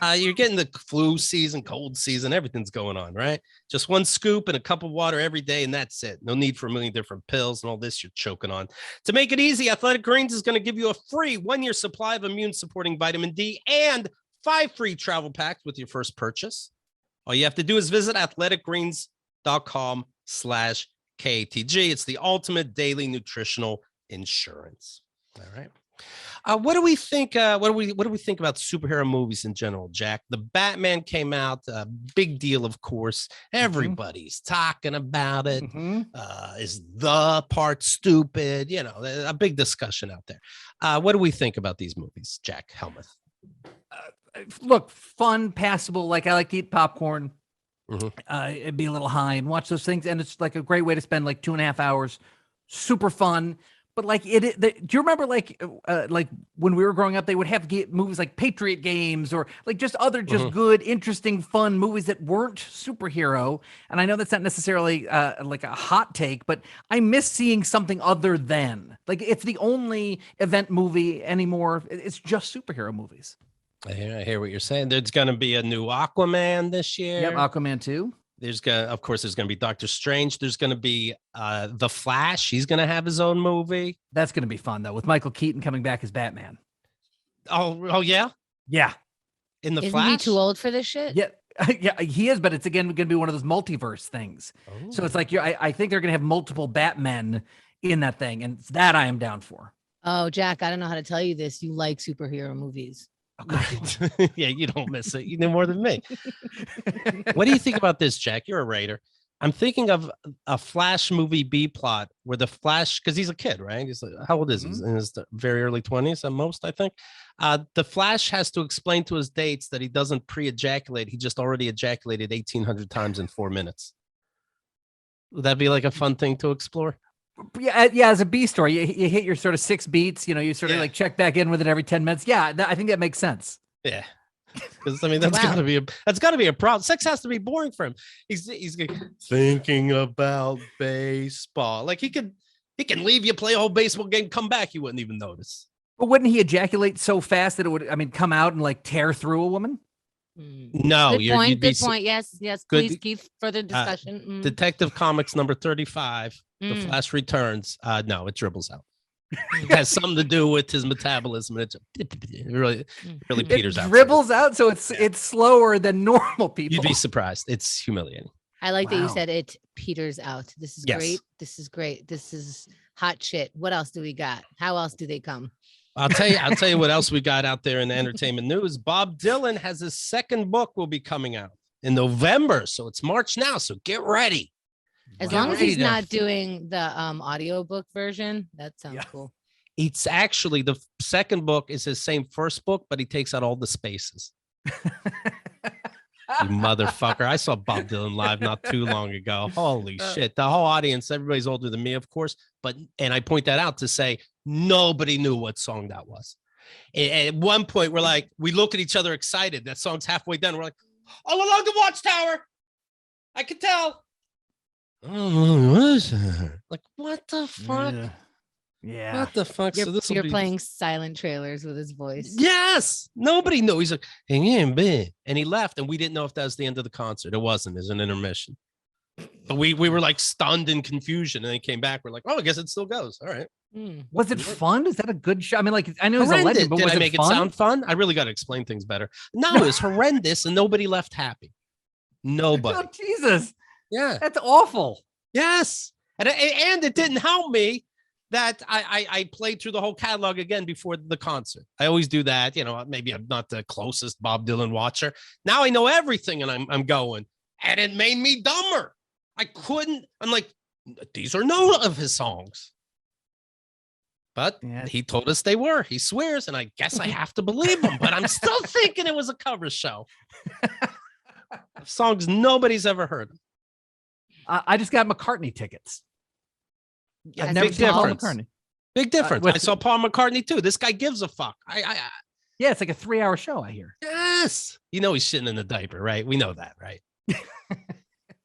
You're getting the flu season, cold season, everything's going on, right? Just one scoop and a cup of water every day, and that's it. No need for a million different pills and all this you're choking on. To make it easy, Athletic Greens is going to give you a free 1-year supply of immune-supporting vitamin D and 5 free travel packs with your first purchase. All you have to do is visit athleticgreens.com/KATG. It's the ultimate daily nutritional insurance. All right. What do we think? What do we think about superhero movies in general, Jack? The Batman came out, a big deal, of course. Everybody's talking about it. Is the part stupid? A big discussion out there. What do we think about these movies, Jack Helmuth? Look, fun, passable. Like, I like to eat popcorn. It'd be a little high and watch those things, and it's like a great way to spend like 2.5 hours. Super fun. But like do you remember like when we were growing up, they would have movies like Patriot Games or like just other good, interesting, fun movies that weren't superhero. And I know that's not necessarily like a hot take, but I miss seeing something other than, like, it's the only event movie anymore. It's just superhero movies. I hear what you're saying. There's going to be a new Aquaman this year. Yep, Aquaman 2. Of course, there's going to be Doctor Strange. There's going to be The Flash. He's going to have his own movie. That's going to be fun, though, with Michael Keaton coming back as Batman. Oh yeah? Yeah. In The Isn't Flash? he too old for this shit? Yeah. Yeah, he is, but it's again going to be one of those multiverse things. So it's like I think they're going to have multiple Batmen in that thing, and that I am down for. Oh, Jack, I don't know how to tell you this. You like superhero movies. Yeah, you don't miss it. You know more than me. What do you think about this, Jack? You're a writer. I'm thinking of a Flash movie B plot where the Flash, because he's a kid, right? He's like, how old is he? He's in his very early 20s at most, I think. The Flash has to explain to his dates that he doesn't pre-ejaculate. He just already ejaculated 1,800 times in 4 minutes. Would that be like a fun thing to explore? Yeah, as a B story, you hit your sort of 6 beats, you sort of like check back in with it every 10 minutes. Yeah, I think that makes sense. Yeah. Because that's gotta be a problem. Sex has to be boring for him. He's thinking about baseball. Like he can leave you, play a whole baseball game, come back, you wouldn't even notice. But wouldn't he ejaculate so fast that it would, come out and like tear through a woman? No, good point. Good point. Yes. Please keep further discussion. Detective Comics number 35. The Flash returns. No, it dribbles out. It has something to do with his metabolism. It really peters out. Dribbles out, so it's slower than normal people. You'd be surprised. It's humiliating. I like that you said it peters out. This is great. This is great. This is hot shit. What else do we got? How else do they come? I'll tell you what else we got out there in the entertainment news. Bob Dylan has his second book will be coming out in November. So it's March now. So get ready. As long as he's not doing the audiobook version, that sounds cool. It's actually, the second book is his same first book, but he takes out all the spaces. You motherfucker. I saw Bob Dylan live not too long ago. Holy shit. The whole audience, everybody's older than me, of course. And I point that out to say nobody knew what song that was. And at one point, we look at each other excited. That song's halfway done. We're like, all along the watchtower. I could tell. Like, what the fuck? Yeah. What the fuck? You're playing silent trailers with his voice. Yes. Nobody knew. He's like, and he left, and we didn't know if that was the end of the concert. It wasn't. It was an intermission. But we were like stunned in confusion, and then he came back. We're like, oh, I guess it still goes. All right. Was it fun? Is that a good show? I mean, like, I know he's a legend, but Did was I make it sound fun? I really got to explain things better. No, it was horrendous, and nobody left happy. Nobody. Oh, Jesus. Yeah. That's awful. Yes. And it didn't help me that I played through the whole catalog again before the concert. I always do that. You know, maybe I'm not the closest Bob Dylan watcher. Now I know everything, and I'm going. And it made me dumber. I'm like, these are none of his songs. But he told us they were. He swears, and I guess I have to believe him. But I'm still thinking it was a cover show. Songs nobody's ever heard. I just got McCartney tickets. Yeah, Big difference. McCartney. Big difference. I saw Paul McCartney too. This guy gives a fuck. Yeah, it's like a 3-hour show, I hear. Yes. You know he's shitting in a diaper, right? We know that, right?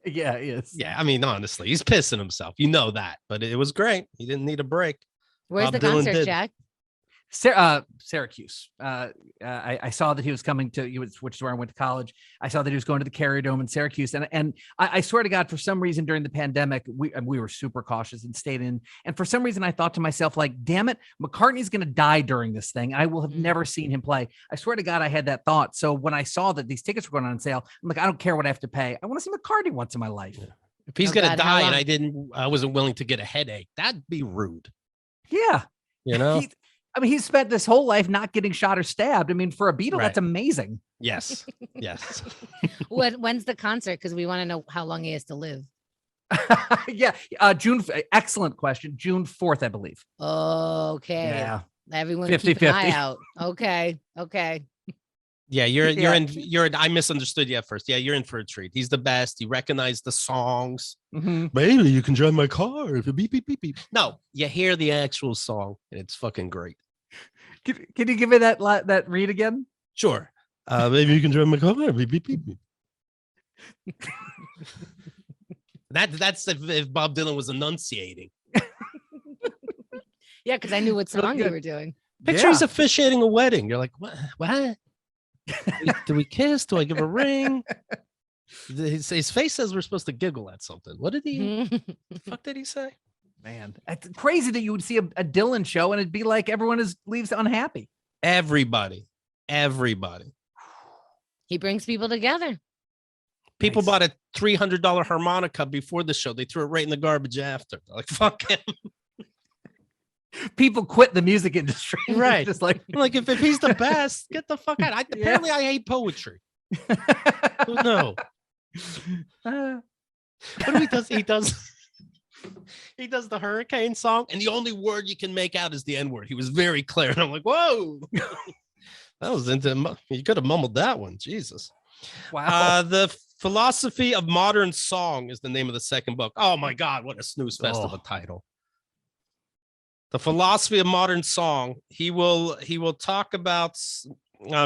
Yeah, he is. Yeah, I mean, honestly, he's pissing himself. You know that. But it was great. He didn't need a break. Where's Bob the Dylan concert, did. Jack? Syracuse. I saw that he was coming to, which is where I went to college. I saw that he was going to the Carrier Dome in Syracuse, and I swear to God, for some reason during the pandemic, we were super cautious and stayed in. And for some reason, I thought to myself, like, damn it, McCartney's going to die during this thing. I will have never seen him play. I swear to God, I had that thought. So when I saw that these tickets were going on sale, I'm like, I don't care what I have to pay. I want to see McCartney once in my life. Yeah. If he's going to die and I wasn't willing to get a headache, that'd be rude. Yeah. You know? He's spent this whole life not getting shot or stabbed. I mean, for a Beatle, that's amazing. Yes. Yes. When's the concert? Because we want to know how long he has to live. Yeah. Excellent question. June 4th, I believe. Okay. Yeah. Everyone 50-50. keep an eye out. Okay. Yeah, I misunderstood you at first. Yeah, you're in for a treat. He's the best. He recognized the songs. Mm-hmm. Baby, you can drive my car if it beep, beep, beep, beep. No, you hear the actual song, and it's fucking great. Can you give me that read again? Sure. Maybe you can drive my car. Beep, beep, beep, beep. That's if Bob Dylan was enunciating. Yeah, because I knew what song you were doing. Picture he's officiating a wedding. You're like, what? Do we kiss? Do I give a ring? His face says we're supposed to giggle at something. What did the fuck did he say? Man, it's crazy that you would see a Dylan show and it'd be like everyone leaves unhappy. Everybody. He brings people together. People bought a $300 harmonica before the show. They threw it right in the garbage after. They're like, fuck him. People quit the music industry. Right. Just like if he's the best, get the fuck out. Apparently I hate poetry. No. What he does? He does the hurricane song, and the only word you can make out is the N-word. He was very clear. And I'm like, whoa. That was you could have mumbled that one. Jesus. Wow. The Philosophy of Modern Song is the name of the second book. Oh my God, what a snooze fest of a title. The Philosophy of Modern Song. He will talk about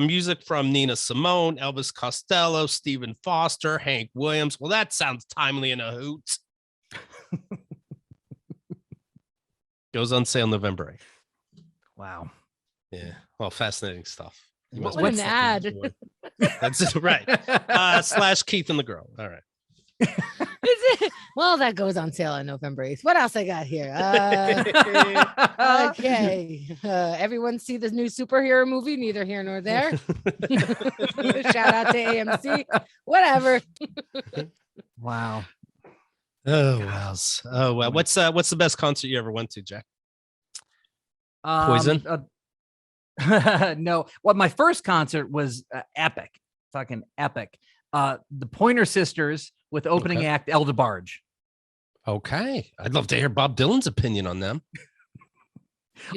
music from Nina Simone, Elvis Costello, Stephen Foster, Hank Williams. Well, that sounds timely in a hoot. Goes on sale November 8th. Wow. Yeah. Well, fascinating stuff. What an ad. That's it, right. / Keith and the Girl. All right. Well, that goes on sale on November 8th. What else I got here? Okay. Everyone see this new superhero movie? Neither here nor there. Shout out to AMC. Whatever. Wow. Oh, wow. Oh, well. What's the best concert you ever went to, Jack? Poison? No. Well, my first concert was epic. Fucking epic. The Pointer Sisters with opening act El DeBarge. Okay. I'd love to hear Bob Dylan's opinion on them.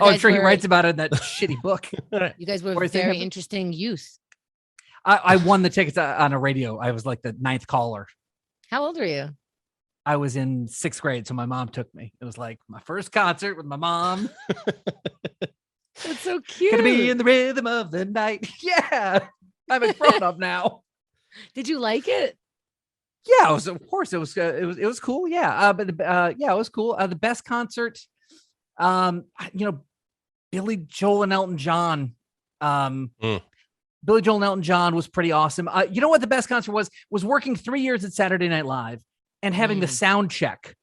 I'm sure he writes about it in that shitty book. You guys were very interesting youth. I won the tickets on a radio. I was like the 9th caller. How old are you? I was in 6th grade, so my mom took me. It was like my first concert with my mom. That's so cute. Gonna be in the rhythm of the night. Yeah, I'm a grown up now. Did you like it? Yeah, it was. Of course, it was. It was cool. Yeah, yeah, it was cool. The best concert. Billy Joel and Elton John. Billy Joel and Elton John was pretty awesome. You know what the best concert was? Was working 3 years at Saturday Night Live and having the sound check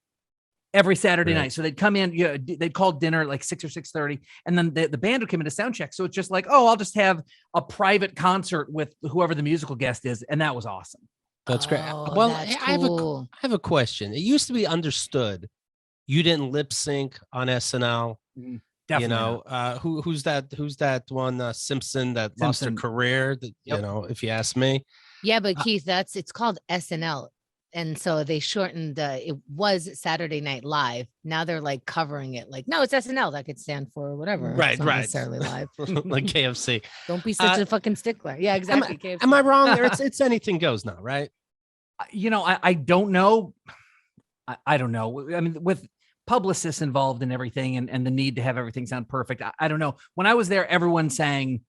every Saturday night. So they'd come in, they'd call dinner at like 6 or 6:30, and then the band would come in to sound check. So it's just like, oh, I'll just have a private concert with whoever the musical guest is, and that was awesome. That's great. Oh, Well, that's I cool. have a question. It used to be understood you didn't lip sync on SNL. Definitely Who's that one Simpson that lost her Simpson. career? That, Yep. if you ask me. Yeah, but Keith, it's called SNL. And so they shortened it was Saturday Night Live. Now they're like covering it like, no, it's SNL. That could stand for whatever. Right, It's not right. necessarily live. Like KFC. Don't be such a fucking stickler. Yeah, exactly. KFC. Am I wrong there? It's anything goes now, right? I don't know. I don't know. I mean, with publicists involved in everything and the need to have everything sound perfect, I don't know. When I was there, everyone sang,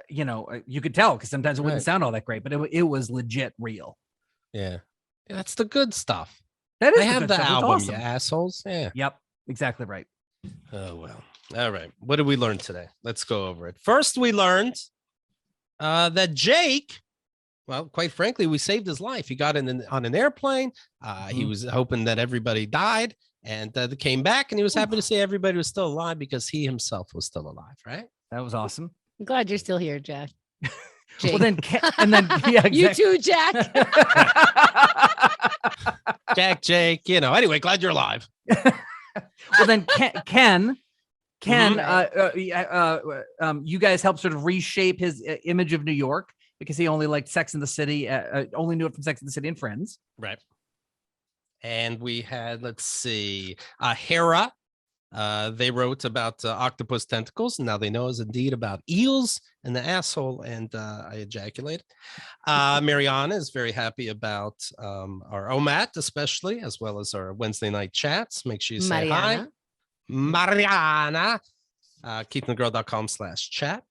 you could tell because sometimes it wouldn't sound all that great, but it was legit real. Yeah. That's the good stuff. That is I have good the stuff. It's album, awesome. you assholes. Yeah. Yep, exactly right. Oh, well. All right. What did we learn today? Let's go over it. First, we learned that Jake, well, quite frankly, we saved his life. He got on an airplane. He was hoping that everybody died, and they came back, and he was happy to see everybody was still alive because he himself was still alive, right? That was awesome. I'm glad you're still here, Jack. Well, then, yeah, exactly. You too, Jack. Jack, Jake, anyway, glad you're alive. Well, then Ken, you guys helped sort of reshape his image of New York because he only liked Sex and the City, only knew it from Sex and the City and Friends. Right. And we had, let's see, Hera. They wrote about octopus tentacles, and now they know is indeed about eels and the asshole, and I ejaculate. Mariana is very happy about our OMAT, especially, as well as our Wednesday night chats. Make sure you say hi. Mariana. KeithandTheGirl.com/chat.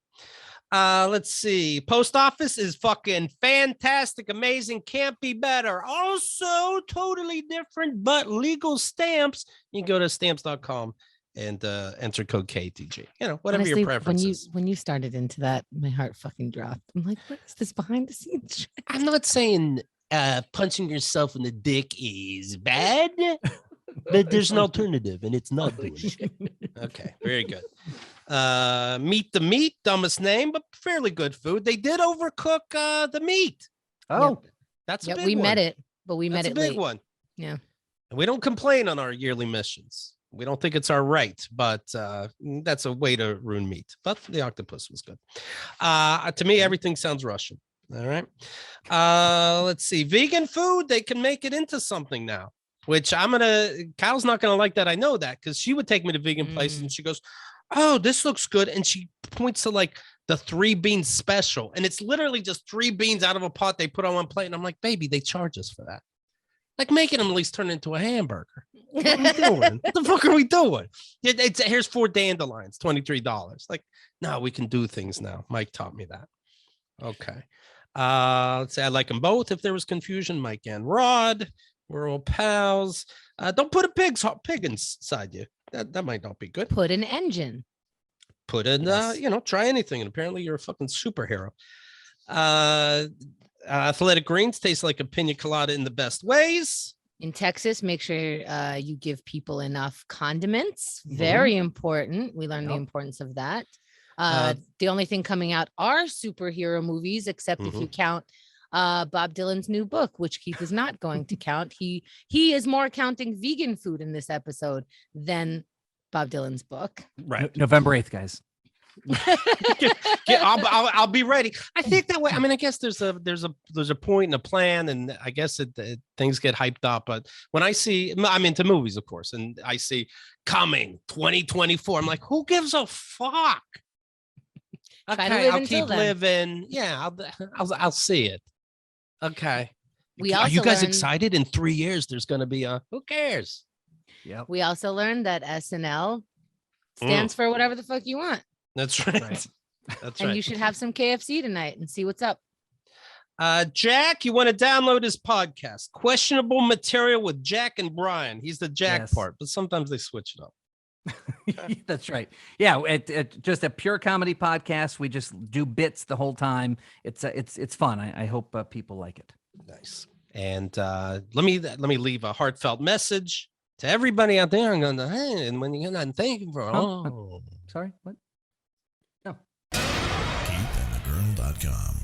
Let's see. Post office is fucking fantastic, amazing, can't be better. Also totally different, but legal stamps. You can go to stamps.com and enter code KATG. Whatever Honestly, your preference is. when you started into that, my heart fucking dropped. I'm like, what is this behind the scenes shit? I'm not saying punching yourself in the dick is bad, but there's an alternative, and it's not doing it. Okay, very good. Meat the Meat, dumbest name, but fairly good food. They did overcook the meat. Oh, Yep. That's a big we one. met it, but we met That's it a big late. one. Yeah. And we don't complain on our yearly missions. We don't think it's our right, but that's a way to ruin meat. But the octopus was good. To me, everything sounds Russian. All right. Let's see. Vegan food, they can make it into something now, which Kyle's not going to like that. I know that because she would take me to vegan places and she goes, oh, this looks good. And she points to like the 3 bean special. And it's literally just 3 beans out of a pot they put on one plate. And I'm like, baby, they charge us for that. Like making them at least turn into a hamburger. What are we doing? What the fuck are we doing? Here's 4 dandelions, $23. Like, no, we can do things now. Mike taught me that. Okay. Let's say I like them both. If there was confusion, Mike and Rod, we're all pals. Don't put a pig inside you. That might not be good. Put an engine. Put in, try anything. And apparently you're a fucking superhero. Athletic greens taste like a pina colada in the best ways. In Texas, make sure you give people enough condiments. Very important. We learned the importance of that. The only thing coming out are superhero movies, except if you count Bob Dylan's new book, which Keith is not going to count. He is more counting vegan food in this episode than Bob Dylan's book. Right. November 8th, guys. I'll be ready. I think that way. I mean, I guess there's a point and a plan, and I guess things get hyped up. But when I'm into movies, of course, and I see coming 2024, I'm like, who gives a fuck? Try Okay, to live I'll until keep then. living. Yeah, I'll see it. Okay. We Are you also guys learned- excited? In 3 years, there's going to be a. Who cares? Yep. We also learned that SNL stands for whatever the fuck you want. That's right. Right. That's And right. you should have some KFC tonight and see what's up. Jack, you want to download his podcast, Questionable Material with Jack and Brian. He's the Jack Yes. part, but sometimes they switch it up. That's right. Yeah, it just a pure comedy podcast. We just do bits the whole time. It's fun. I hope people like it. Nice. And let me leave a heartfelt message to everybody out there. I'm going to, hey, and when you're not thanking for Sorry, what? No. KeithAndTheGirl.com.